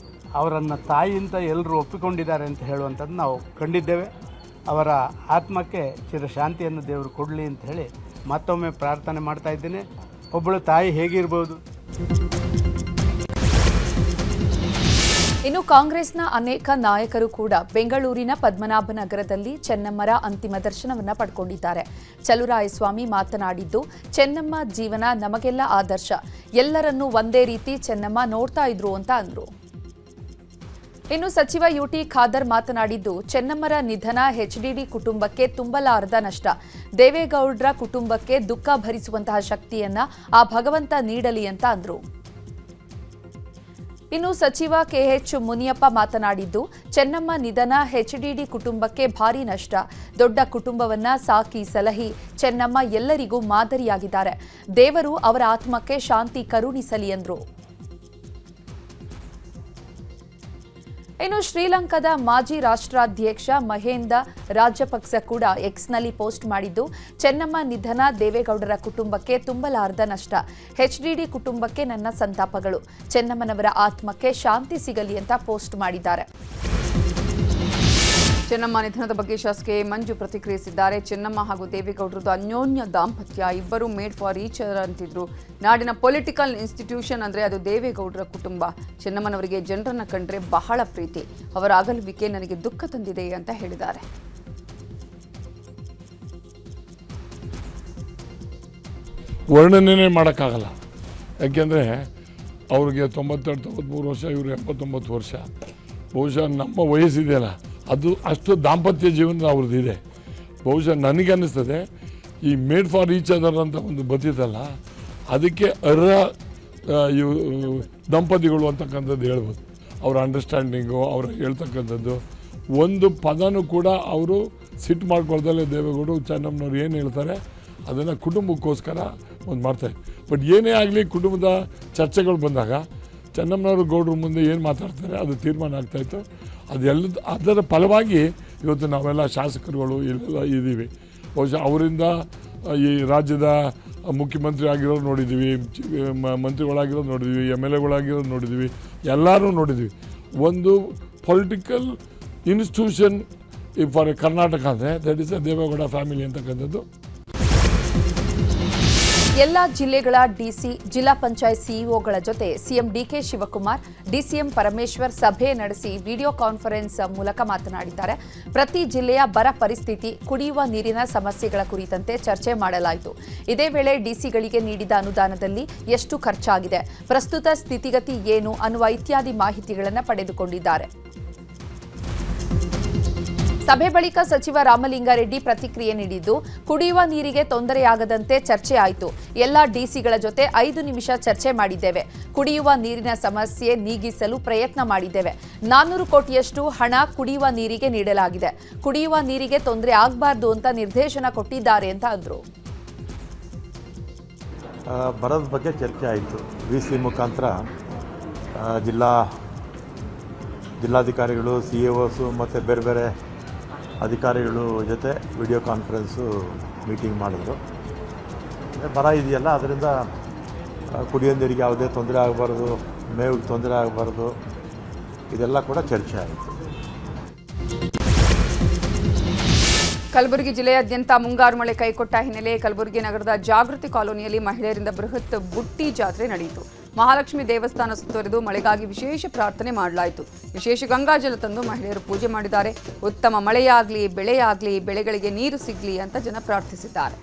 ಅವರನ್ನು ತಾಯಿ ಅಂತ ಎಲ್ಲರೂ ಒಪ್ಪಿಕೊಂಡಿದ್ದಾರೆ ಅಂತ ಹೇಳುವಂಥದ್ದು ನಾವು ಕಂಡಿದ್ದೇವೆ. ಅವರ ಆತ್ಮಕ್ಕೆ ಚಿರಶಾಂತಿಯನ್ನು ದೇವರು ಕೊಡಲಿ ಅಂತ ಹೇಳಿ ಮತ್ತೊಮ್ಮೆ ಪ್ರಾರ್ಥನೆ ಮಾಡ್ತಾ ಇದ್ದೇನೆ. ಒಬ್ಬಳು ತಾಯಿ ಹೇಗಿರ್ಬೋದು. ಇನ್ನು ಕಾಂಗ್ರೆಸ್ನ ಅನೇಕ ನಾಯಕರು ಕೂಡ ಬೆಂಗಳೂರಿನ ಪದ್ಮನಾಭನಗರದಲ್ಲಿ ಚೆನ್ನಮ್ಮರ ಅಂತಿಮ ದರ್ಶನವನ್ನು ಪಡ್ಕೊಂಡಿದ್ದಾರೆ. ಚಲುರಾಯಸ್ವಾಮಿ ಮಾತನಾಡಿದ್ದು, ಚೆನ್ನಮ್ಮ ಜೀವನ ನಮಗೆಲ್ಲ ಆದರ್ಶ, ಎಲ್ಲರನ್ನೂ ಒಂದೇ ರೀತಿ ಚೆನ್ನಮ್ಮ ನೋಡ್ತಾ ಇದ್ರು ಅಂತ ಅಂದ್ರು. ಇನ್ನು ಸಚಿವ UT ಖಾದರ್ ಮಾತನಾಡಿದ್ದು, ಚೆನ್ನಮ್ಮರ ನಿಧನ HDD ಕುಟುಂಬಕ್ಕೆ ತುಂಬಲಾರದ ನಷ್ಟ, ದೇವೇಗೌಡರ ಕುಟುಂಬಕ್ಕೆ ದುಃಖ ಭರಿಸುವಂತಹ ಶಕ್ತಿಯನ್ನ ಆ ಭಗವಂತ ನೀಡಲಿ ಅಂತ ಅಂದ್ರು. ಇನ್ನು ಸಚಿವ KH ಮುನಿಯಪ್ಪ ಮಾತನಾಡಿದ್ದು, ಚೆನ್ನಮ್ಮ ನಿಧನ HDD ಕುಟುಂಬಕ್ಕೆ ಭಾರಿ ನಷ್ಟ, ದೊಡ್ಡ ಕುಟುಂಬವನ್ನ ಸಾಕಿ ಸಲಹಿ ಚೆನ್ನಮ್ಮ ಎಲ್ಲರಿಗೂ ಮಾದರಿಯಾಗಿದ್ದಾರೆ, ದೇವರು ಅವರ ಆತ್ಮಕ್ಕೆ ಶಾಂತಿ ಕರುಣಿಸಲಿ ಎಂದರು. ಇನ್ನು ಶ್ರೀಲಂಕಾದ ಮಾಜಿ ರಾಷ್ಟ್ರಾಧ್ಯಕ್ಷ ಮಹೇಂದ ರಾಜಪಕ್ಸ ಕೂಡ ಎಕ್ಸ್ನಲ್ಲಿ ಪೋಸ್ಟ್ ಮಾಡಿದ್ದು, ಚೆನ್ನಮ್ಮ ನಿಧನ ದೇವೇಗೌಡರ ಕುಟುಂಬಕ್ಕೆ ತುಂಬಲಾರದ ನಷ್ಟ, HDD ಕುಟುಂಬಕ್ಕೆ ನನ್ನ ಸಂತಾಪಗಳು, ಚೆನ್ನಮ್ಮನವರ ಆತ್ಮಕ್ಕೆ ಶಾಂತಿ ಸಿಗಲಿ ಅಂತ ಪೋಸ್ಟ್ ಮಾಡಿದ್ದಾರೆ. ಚೆನ್ನಮ್ಮ ನಿಧನದ ಬಗ್ಗೆ ಶಾಸಕಿ ಮಂಜು ಪ್ರತಿಕ್ರಿಯಿಸಿದ್ದಾರೆ. ಚೆನ್ನಮ್ಮ ಹಾಗೂ ದೇವೇಗೌಡರದು ಅನ್ಯೋನ್ಯ ದಾಂಪತ್ಯ, ಇಬ್ಬರು ಮೇಡ್ ಫಾರ್ ಈಚ್ ಅದರ್ ಅಂತಿದ್ರು. ನಾಡಿನ ಪೊಲಿಟಿಕಲ್ ಇನ್ಸ್ಟಿಟ್ಯೂಷನ್ ಅಂದರೆ ಅದು ದೇವೇಗೌಡರ ಕುಟುಂಬ. ಚೆನ್ನಮ್ಮನವರಿಗೆ ಜನರನ್ನ ಕಂಡ್ರೆ ಬಹಳ ಪ್ರೀತಿ, ಅವರ ಅಗಲುವಿಕೆ ನನಗೆ ದುಃಖ ತಂದಿದೆ ಅಂತ ಹೇಳಿದ್ದಾರೆ. ವರ್ಣನೆ ಮಾಡೋಕ್ಕಾಗಲ್ಲ, ಯಾಕೆಂದರೆ ಅವ್ರಿಗೆ 92-93 ವರ್ಷ, ಇವರು 89 ವರ್ಷ. ಬಹುಶಃ ನಮ್ಮ ವಯಸ್ಸಿದೆಯಲ್ಲ, ಅದು ಅಷ್ಟು ದಾಂಪತ್ಯ ಜೀವನ ಅವ್ರದ್ದಿದೆ. ಬಹುಶಃ ನನಗೆ ಅನ್ನಿಸ್ತದೆ he made for each other ಅಂತ ಒಂದು ಬತ್ತಿತ್ತಲ್ಲ, ಅದಕ್ಕೆ ಅರ್ಹ ದಂಪತಿಗಳು ಅಂತಕ್ಕಂಥದ್ದು ಹೇಳ್ಬೋದು. ಅವರ ಅಂಡರ್ಸ್ಟ್ಯಾಂಡಿಂಗು, ಅವ್ರು ಹೇಳ್ತಕ್ಕಂಥದ್ದು ಒಂದು ಪದನೂ ಕೂಡ ಅವರು ಸಿಟ್ಟು ಮಾಡ್ಕೊಳ್ದಲ್ಲೇ ದೇವೇಗೌಡರು ಚೆನ್ನಮ್ಮನವ್ರು ಏನು ಹೇಳ್ತಾರೆ ಅದನ್ನು ಕುಟುಂಬಕ್ಕೋಸ್ಕರ ಒಂದು ಮಾಡ್ತಾರೆ. ಬಟ್ ಏನೇ ಆಗಲಿ ಕುಟುಂಬದ ಚರ್ಚೆಗಳು ಬಂದಾಗ ಚೆನ್ನಮ್ಮನವರು ಗೌಡ್ರ ಮುಂದೆ ಏನು ಮಾತಾಡ್ತಾರೆ ಅದು ತೀರ್ಮಾನ ಆಗ್ತಾಯಿತ್ತು. ಅದರ ಫಲವಾಗಿ ಇವತ್ತು ನಾವೆಲ್ಲ ಶಾಸಕರುಗಳು ಇಲ್ಲೆಲ್ಲ ಇದ್ದೀವಿ. ಬಹುಶಃ ಅವರಿಂದ ಈ ರಾಜ್ಯದ ಮುಖ್ಯಮಂತ್ರಿ ಆಗಿರೋರು ನೋಡಿದ್ದೀವಿ, ಮಂತ್ರಿಗಳಾಗಿರೋದು ನೋಡಿದ್ದೀವಿ, MLAಗಳಾಗಿರೋದು ನೋಡಿದ್ದೀವಿ, ಎಲ್ಲರೂ ನೋಡಿದ್ದೀವಿ. ಒಂದು ಪೊಲಿಟಿಕಲ್ ಇನ್ಸ್ಟಿಟ್ಯೂಷನ್ ಫಾರ್ ಕರ್ನಾಟಕ ಅಂದರೆ that is a Deve Gowda family ಅಂತಕ್ಕಂಥದ್ದು. ಎಲ್ಲ ಜಿಲ್ಲೆಗಳ ಡಿಸಿ, ಜಿಲ್ಲಾ ಪಂಚಾಯತ್ ಸಿಇಒಗಳ ಜೊತೆ CM DK Shivakumar, DCM Parameshwar ಸಭೆ ನಡೆಸಿ ವಿಡಿಯೋ ಕಾನ್ಫರೆನ್ಸ್ ಮೂಲಕ ಮಾತನಾಡಿದ್ದಾರೆ. ಪ್ರತಿ ಜಿಲ್ಲೆಯ ಬರ ಪರಿಸ್ಥಿತಿ, ಕುಡಿಯುವ ನೀರಿನ ಸಮಸ್ಯೆಗಳ ಕುರಿತಂತೆ ಚರ್ಚೆ ಮಾಡಲಾಯಿತು. ಇದೇ ವೇಳೆ ಡಿಸಿಗಳಿಗೆ ನೀಡಿದ ಅನುದಾನದಲ್ಲಿ ಎಷ್ಟು ಖರ್ಚಾಗಿದೆ, ಪ್ರಸ್ತುತ ಸ್ಥಿತಿಗತಿ ಏನು ಅನ್ನುವ ಇತ್ಯಾದಿ ಮಾಹಿತಿಗಳನ್ನು ಪಡೆದುಕೊಂಡಿದ್ದಾರೆ. ಸಭೆ ಬಳಿಕ ಸಚಿವ ರಾಮಲಿಂಗಾರೆಡ್ಡಿ ಪ್ರತಿಕ್ರಿಯೆ ನೀಡಿದ್ದು, ಕುಡಿಯುವ ನೀರಿಗೆ ತೊಂದರೆಯಾಗದಂತೆ ಚರ್ಚೆ ಆಯಿತು. ಎಲ್ಲ ಡಿಸಿಗಳ ಜೊತೆ 5 ನಿಮಿಷ ಚರ್ಚೆ ಮಾಡಿದ್ದೇವೆ. ಕುಡಿಯುವ ನೀರಿನ ಸಮಸ್ಯೆ ನೀಗಿಸಲು ಪ್ರಯತ್ನ ಮಾಡಿದ್ದೇವೆ. 400 ಕೋಟಿಯಷ್ಟು ಹಣ ಕುಡಿಯುವ ನೀರಿಗೆ ನೀಡಲಾಗಿದೆ. ಕುಡಿಯುವ ನೀರಿಗೆ ತೊಂದರೆ ಆಗಬಾರ್ದು ಅಂತ ನಿರ್ದೇಶನ ಕೊಟ್ಟಿದ್ದಾರೆ ಅಂತ ಅಂದರು. ಬರದ ಬಗ್ಗೆ ಚರ್ಚೆ ಆಯಿತು. VC ಮುಖಾಂತರ ಜಿಲ್ಲಾಧಿಕಾರಿಗಳು, CEOs ಮತ್ತು ಬೇರೆ ಬೇರೆ ಅಧಿಕಾರಿಗಳು ಜೊತೆ ವಿಡಿಯೋ ಕಾನ್ಫರೆನ್ಸು ಮೀಟಿಂಗ್ ಮಾಡಿದ್ರು. ಬರ ಇದೆಯಲ್ಲ, ಅದರಿಂದ ಕುಡಿಯೋ ನೀರಿಗೆ ಯಾವುದೇ ತೊಂದರೆ ಆಗಬಾರ್ದು, ಮೇವಿಗೆ ತೊಂದರೆ ಆಗಬಾರ್ದು, ಇದೆಲ್ಲ ಕೂಡ ಚರ್ಚೆ ಆಯಿತು. ಕಲಬುರಗಿ ಜಿಲ್ಲೆಯಾದ್ಯಂತ ಮುಂಗಾರು ಮಳೆ ಕೈಕೊಟ್ಟ ಹಿನ್ನೆಲೆ ಕಲಬುರಗಿ ನಗರದ ಜಾಗೃತಿ ಕಾಲೋನಿಯಲ್ಲಿ ಮಹಿಳೆಯರಿಂದ ಬೃಹತ್ ಬುಟ್ಟಿ ಜಾತ್ರೆ ನಡೆಯಿತು. ಮಹಾಲಕ್ಷ್ಮಿ ದೇವಸ್ಥಾನ ಸುತ್ತುವರೆದು ಮಳೆಗಾಗಿ ವಿಶೇಷ ಪ್ರಾರ್ಥನೆ ಮಾಡಲಾಯಿತು. ವಿಶೇಷ ಗಂಗಾಜಲ ತಂದು ಮಹಿಳೆಯರು ಪೂಜೆ ಮಾಡಿದ್ದಾರೆ. ಉತ್ತಮ ಮಳೆಯಾಗಲಿ, ಬೆಳೆಯಾಗಲಿ, ಬೆಳೆಗಳಿಗೆ ನೀರು ಸಿಗಲಿ ಅಂತ ಜನ ಪ್ರಾರ್ಥಿಸಿದ್ದಾರೆ.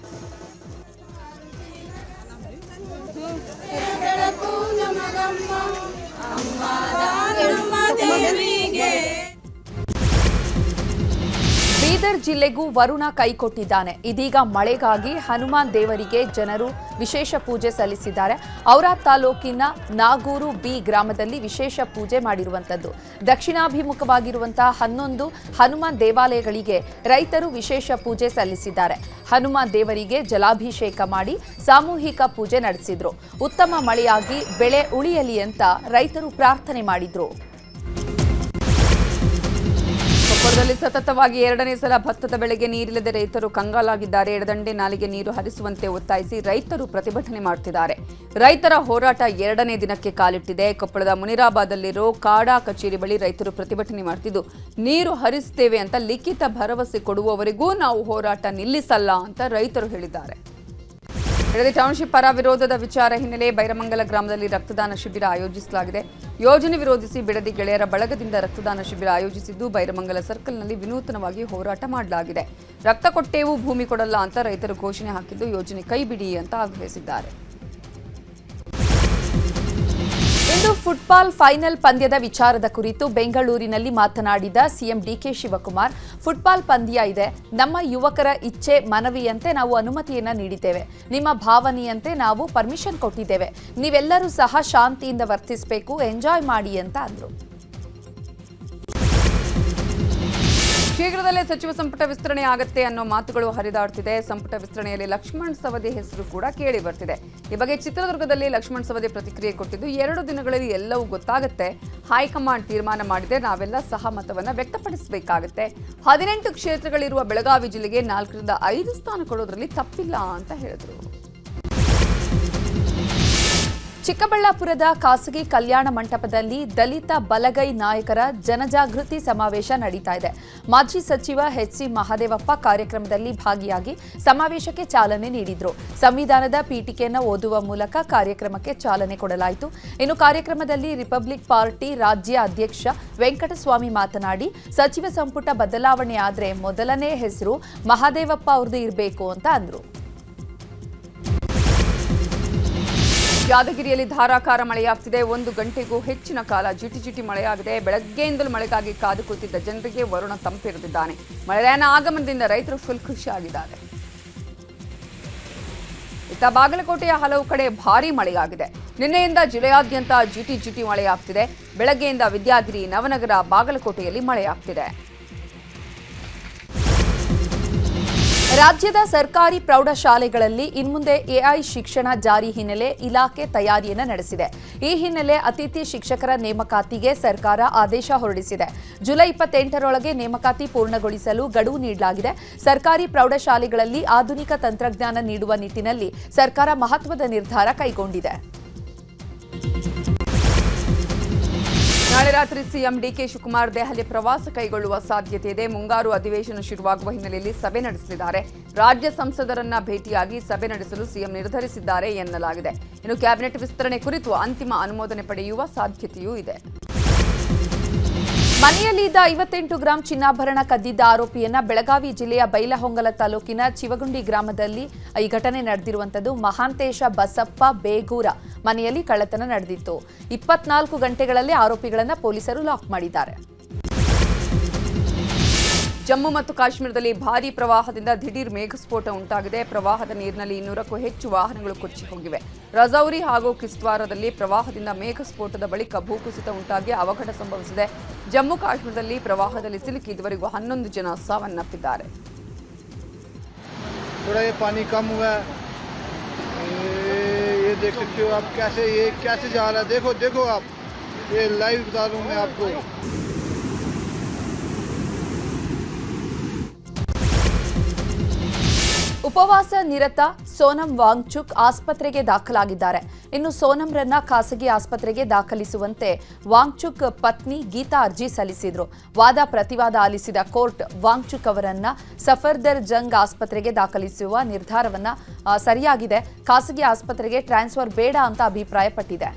ಬೀದರ್ ಜಿಲ್ಲೆಗೂ ವರುಣ ಕೈಕೊಟ್ಟಿದ್ದಾನೆ. ಇದೀಗ ಮಳೆಗಾಗಿ ಹನುಮಾನ್ ದೇವರಿಗೆ ಜನರು ವಿಶೇಷ ಪೂಜೆ ಸಲ್ಲಿಸಿದ್ದಾರೆ. ಔರಾದ್ ತಾಲೂಕಿನ ನಾಗೂರು ಬಿ ಗ್ರಾಮದಲ್ಲಿ ವಿಶೇಷ ಪೂಜೆ ಮಾಡಿರುವಂಥದ್ದು. ದಕ್ಷಿಣಾಭಿಮುಖವಾಗಿರುವಂತಹ 11 ಹನುಮಾನ್ ದೇವಾಲಯಗಳಿಗೆ ರೈತರು ವಿಶೇಷ ಪೂಜೆ ಸಲ್ಲಿಸಿದ್ದಾರೆ. ಹನುಮಾನ್ ದೇವರಿಗೆ ಜಲಾಭಿಷೇಕ ಮಾಡಿ ಸಾಮೂಹಿಕ ಪೂಜೆ ನಡೆಸಿದ್ರು. ಉತ್ತಮ ಮಳೆಯಾಗಿ ಬೆಳೆ ಉಳಿಯಲಿ ಅಂತ ರೈತರು ಪ್ರಾರ್ಥನೆ ಮಾಡಿದ್ರು. ಕೊಪ್ಪಳದಲ್ಲಿ ಸತತವಾಗಿ 2ನೇ ಸಲ ಭತ್ತದ ಬೆಳೆಗೆ ನೀರಿಲ್ಲದೆ ರೈತರು ಕಂಗಾಲಾಗಿದ್ದಾರೆ. ಎಡದಂಡೆ ನಾಲೆಗೆ ನೀರು ಹರಿಸುವಂತೆ ಒತ್ತಾಯಿಸಿ ರೈತರು ಪ್ರತಿಭಟನೆ ಮಾಡುತ್ತಿದ್ದಾರೆ. ರೈತರ ಹೋರಾಟ 2ನೇ ದಿನಕ್ಕೆ ಕಾಲಿಟ್ಟಿದೆ. ಕೊಪ್ಪಳದ ಮುನಿರಾಬಾದಲ್ಲಿರೋ ಕಾಡಾ ಕಚೇರಿ ಬಳಿ ರೈತರು ಪ್ರತಿಭಟನೆ ಮಾಡುತ್ತಿದ್ದು, ನೀರು ಹರಿಸುತ್ತೇವೆ ಅಂತ ಲಿಖಿತ ಭರವಸೆ ಕೊಡುವವರೆಗೂ ನಾವು ಹೋರಾಟ ನಿಲ್ಲಿಸಲ್ಲ ಅಂತ ರೈತರು ಹೇಳಿದ್ದಾರೆ. ಎಡದಿ ಟೌನ್ಶಿಪ್ ಪರ ವಿರೋಧದ ವಿಚಾರ ಹಿನ್ನೆಲೆ ಬೈರಮಂಗಲ ಗ್ರಾಮದಲ್ಲಿ ರಕ್ತದಾನ ಶಿಬಿರ ಆಯೋಜಿಸಲಾಗಿದೆ. ಯೋಜನೆ ವಿರೋಧಿಸಿ ಬಿಡದಿ ಗೆಳೆಯರ ಬಳಗದಿಂದ ರಕ್ತದಾನ ಶಿಬಿರ ಆಯೋಜಿಸಿದ್ದು, ಬೈರಮಂಗಲ ಸರ್ಕಲ್ನಲ್ಲಿ ವಿನೂತನವಾಗಿ ಹೋರಾಟ ಮಾಡಲಾಗಿದೆ. ರಕ್ತ ಕೊಟ್ಟೇವು, ಭೂಮಿ ಕೊಡಲ್ಲ ಅಂತ ರೈತರು ಘೋಷಣೆ ಹಾಕಿದ್ದು, ಯೋಜನೆ ಕೈಬಿಡಿ ಅಂತ ಆಗ್ರಹಿಸಿದ್ದಾರೆ. ಇಂದು ಫುಟ್ಬಾಲ್ ಫೈನಲ್ ಪಂದ್ಯದ ವಿಚಾರದ ಕುರಿತು ಬೆಂಗಳೂರಿನಲ್ಲಿ ಮಾತನಾಡಿದ ಸಿಎಂ ಡಿಕೆ ಶಿವಕುಮಾರ್, ಫುಟ್ಬಾಲ್ ಪಂದ್ಯ ಇದೆ, ನಮ್ಮ ಯುವಕರ ಇಚ್ಛೆ ಮನವಿಯಂತೆ ನಾವು ಅನುಮತಿಯನ್ನ ನೀಡಿದ್ದೇವೆ, ನಿಮ್ಮ ಭಾವನೆಯಂತೆ ನಾವು ಪರ್ಮಿಷನ್ ಕೊಟ್ಟಿದ್ದೇವೆ, ನೀವೆಲ್ಲರೂ ಸಹ ಶಾಂತಿಯಿಂದ ವರ್ತಿಸಬೇಕು, ಎಂಜಾಯ್ ಮಾಡಿ ಅಂತ ಅಂದರು. ಶೀಘ್ರದಲ್ಲೇ ಸಚಿವ ಸಂಪುಟ ವಿಸ್ತರಣೆ ಆಗತ್ತೆ ಅನ್ನೋ ಮಾತುಗಳು ಹರಿದಾಡ್ತಿದೆ. ಸಂಪುಟ ವಿಸ್ತರಣೆಯಲ್ಲಿ ಲಕ್ಷ್ಮಣ್ ಸವದಿ ಹೆಸರು ಕೂಡ ಕೇಳಿ ಬರ್ತಿದೆ. ಈ ಬಗ್ಗೆ ಚಿತ್ರದುರ್ಗದಲ್ಲಿ ಲಕ್ಷ್ಮಣ್ ಸವದಿ ಪ್ರತಿಕ್ರಿಯೆ ಕೊಟ್ಟಿದ್ದು, 2 ದಿನಗಳಲ್ಲಿ ಎಲ್ಲವೂ ಗೊತ್ತಾಗುತ್ತೆ, ಹೈಕಮಾಂಡ್ ತೀರ್ಮಾನ ಮಾಡಿದೆ, ನಾವೆಲ್ಲ ಸಹಮತವನ್ನು ವ್ಯಕ್ತಪಡಿಸಬೇಕಾಗುತ್ತೆ. 18 ಕ್ಷೇತ್ರಗಳಿರುವ ಬೆಳಗಾವಿ ಜಿಲ್ಲೆಗೆ 4 ರಿಂದ 5 ಸ್ಥಾನ ಕೊಡೋದ್ರಲ್ಲಿ ತಪ್ಪಿಲ್ಲ ಅಂತ ಹೇಳಿದರು. ಚಿಕ್ಕಬಳ್ಳಾಪುರದ ಖಾಸಗಿ ಕಲ್ಯಾಣ ಮಂಟಪದಲ್ಲಿ ದಲಿತ ಬಲಗೈ ನಾಯಕರ ಜನಜಾಗೃತಿ ಸಮಾವೇಶ ನಡೀತಾ ಇದೆ. ಮಾಜಿ ಸಚಿವ HC ಮಹದೇವಪ್ಪ ಕಾರ್ಯಕ್ರಮದಲ್ಲಿ ಭಾಗಿಯಾಗಿ ಸಮಾವೇಶಕ್ಕೆ ಚಾಲನೆ ನೀಡಿದರು. ಸಂವಿಧಾನದ ಪೀಠಿಕೆಯನ್ನು ಓದುವ ಮೂಲಕ ಕಾರ್ಯಕ್ರಮಕ್ಕೆ ಚಾಲನೆ ಕೊಡಲಾಯಿತು. ಇನ್ನು ಕಾರ್ಯಕ್ರಮದಲ್ಲಿ ರಿಪಬ್ಲಿಕ್ ಪಾರ್ಟಿ ರಾಜ್ಯ ಅಧ್ಯಕ್ಷ ವೆಂಕಟಸ್ವಾಮಿ ಮಾತನಾಡಿ, ಸಚಿವ ಸಂಪುಟ ಬದಲಾವಣೆ ಆದರೆ ಮೊದಲನೇ ಹೆಸರು ಮಹದೇವಪ್ಪ ಅವ್ರದ್ದು ಇರಬೇಕು ಅಂತ ಅಂದರು. ಯಾದಗಿರಿಯಲ್ಲಿ ಧಾರಾಕಾರ ಮಳೆಯಾಗ್ತಿದೆ. 1 ಗಂಟೆಗೂ ಹೆಚ್ಚಿನ ಕಾಲ ಜಿಟಿ ಮಳೆಯಾಗಿದೆ. ಬೆಳಗ್ಗೆಯಿಂದಲೂ ಮಳೆಗಾಗಿ ಕಾದು ಕೂತಿದ್ದ ಜನರಿಗೆ ವರುಣ ತಂಪೆರೆದಿದ್ದಾನೆ. ಮಳೆಯಾನ ಆಗಮನದಿಂದ ರೈತರು ಫುಲ್ ಖುಷಿಯಾಗಿದ್ದಾರೆ. ಇತ್ತ ಬಾಗಲಕೋಟೆಯ ಹಲವು ಕಡೆ ಭಾರೀ ಮಳೆಯಾಗಿದೆ. ನಿನ್ನೆಯಿಂದ ಜಿಲ್ಲೆಯಾದ್ಯಂತ ಜಿಟಿ ಮಳೆಯಾಗ್ತಿದೆ. ಬೆಳಗ್ಗೆಯಿಂದ ವಿದ್ಯಾಗಿರಿ, ನವನಗರ, ಬಾಗಲಕೋಟೆಯಲ್ಲಿ ಮಳೆಯಾಗ್ತಿದೆ. ರಾಜ್ಯದ ಸರ್ಕಾರಿ ಪ್ರೌಢಶಾಲೆಗಳಲ್ಲಿ ಇನ್ಮುಂದೆ ಎಐ ಶಿಕ್ಷಣ ಜಾರಿ ಹಿನ್ನೆಲೆ ಇಲಾಖೆ ತಯಾರಿಯನ್ನು ನಡೆಸಿದೆ. ಈ ಹಿನ್ನೆಲೆ ಅತಿಥಿ ಶಿಕ್ಷಕರ ನೇಮಕಾತಿಗೆ ಸರ್ಕಾರ ಆದೇಶ ಹೊರಡಿಸಿದೆ. ಜುಲೈ 28ರೊಳಗೆ ನೇಮಕಾತಿ ಪೂರ್ಣಗೊಳಿಸಲು ಗಡುವು ನೀಡಲಾಗಿದೆ. ಸರ್ಕಾರಿ ಪ್ರೌಢಶಾಲೆಗಳಲ್ಲಿ ಆಧುನಿಕ ತಂತ್ರಜ್ಞಾನ ನೀಡುವ ನಿಟ್ಟಿನಲ್ಲಿ ಸರ್ಕಾರ ಮಹತ್ವದ ನಿರ್ಧಾರ ಕೈಗೊಂಡಿದೆ. ನಾಳೆ ರಾತ್ರಿ ಸಿಎಂ ಡಿಕೆ ಶಿವಕುಮಾರ್ ದೆಹಲಿ ಪ್ರವಾಸ ಕೈಗೊಳ್ಳುವ ಸಾಧ್ಯತೆ ಇದೆ. ಮುಂಗಾರು ಅಧಿವೇಶನ ಶುರುವಾಗುವ ಹಿನ್ನೆಲೆಯಲ್ಲಿ ಸಭೆ ನಡೆಸಲಿದ್ದಾರೆ. ರಾಜ್ಯ ಸಂಸದರನ್ನ ಭೇಟಿಯಾಗಿ ಸಭೆ ನಡೆಸಲು ಸಿಎಂ ನಿರ್ಧರಿಸಿದ್ದಾರೆ ಎನ್ನಲಾಗಿದೆ. ಇನ್ನು ಕ್ಯಾಬಿನೆಟ್ ವಿಸ್ತರಣೆ ಕುರಿತು ಅಂತಿಮ ಅನುಮೋದನೆ ಪಡೆಯುವ ಸಾಧ್ಯತೆಯೂ ಇದೆ. ಮನೆಯಲ್ಲಿದ್ದ 58 ಗ್ರಾಂ ಚಿನ್ನಾಭರಣ ಕದ್ದಿದ್ದ ಆರೋಪಿಯನ್ನ ಬೆಳಗಾವಿ ಜಿಲ್ಲೆಯ ಬೈಲಹೊಂಗಲ ತಾಲೂಕಿನ ಚಿವಗುಂಡಿ ಗ್ರಾಮದಲ್ಲಿ ಈ ಘಟನೆ ನಡೆದಿರುವಂತದ್ದು. ಮಹಾಂತೇಶ ಬಸಪ್ಪ ಬೇಗೂರ ಮನೆಯಲ್ಲಿ ಕಳ್ಳತನ ನಡೆದಿತ್ತು. 24 ಗಂಟೆಗಳಲ್ಲಿ ಆರೋಪಿಗಳನ್ನು ಪೊಲೀಸರು ಲಾಕ್ ಮಾಡಿದ್ದಾರೆ. ಜಮ್ಮು ಮತ್ತು ಕಾಶ್ಮೀರದಲ್ಲಿ ಭಾರೀ ಪ್ರವಾಹದಿಂದ ದಿಢೀರ್ ಮೇಘಸ್ಫೋಟ ಉಂಟಾಗಿದೆ. ಪ್ರವಾಹದ ನೀರಿನಲ್ಲಿ 200ಕ್ಕೂ ಹೆಚ್ಚು ವಾಹನಗಳು ಕೊಚ್ಚಿ ಹೋಗಿವೆ. ರಜೌರಿ ಹಾಗೂ ಕಿಶ್ತ್ವಾರದಲ್ಲಿ ಪ್ರವಾಹದಿಂದ ಮೇಘಸ್ಫೋಟದ ಬಳಿಕ ಭೂಕುಸಿತ ಉಂಟಾಗಿ ಅವಘಡ ಸಂಭವಿಸಿದೆ. ಜಮ್ಮು ಕಾಶ್ಮೀರದಲ್ಲಿ ಪ್ರವಾಹದಲ್ಲಿ ಸಿಲುಕಿ ಇದುವರೆಗೂ 11 ಜನ ಸಾವನ್ನಪ್ಪಿದ್ದಾರೆ. देख सकते हो आप कैसे जा रहा है. देखो आप ये लाइव बता दूं मैं आपको. ಉಪವಾಸ ನಿರತ ಸೋನಂ ವಾಂಗ್ಚುಕ್ ಆಸ್ಪತ್ರೆಗೆ ದಾಖಲಾಗಿದ್ದಾರೆ. ಇನ್ನು ಸೋನಂರನ್ನ ಖಾಸಗಿ ಆಸ್ಪತ್ರೆಗೆ ದಾಖಲಿಸುವಂತೆ ವಾಂಗ್ಚುಕ್ ಪತ್ನಿ ಗೀತಾ ಅರ್ಜಿ ಸಲ್ಲಿಸಿದ್ರು. ವಾದ ಪ್ರತಿವಾದ ಆಲಿಸಿದ ಕೋರ್ಟ್ ವಾಂಗ್ಚುಕ್ ಅವರನ್ನ ಸಫರ್ದರ್ ಜಂಗ್ ಆಸ್ಪತ್ರೆಗೆ ದಾಖಲಿಸುವ ನಿರ್ಧಾರವನ್ನ ಸರಿಯಾಗಿದೆ, ಖಾಸಗಿ ಆಸ್ಪತ್ರೆಗೆ ಟ್ರಾನ್ಸ್ಫರ್ ಬೇಡ ಅಂತ ಅಭಿಪ್ರಾಯಪಟ್ಟಿದೆ.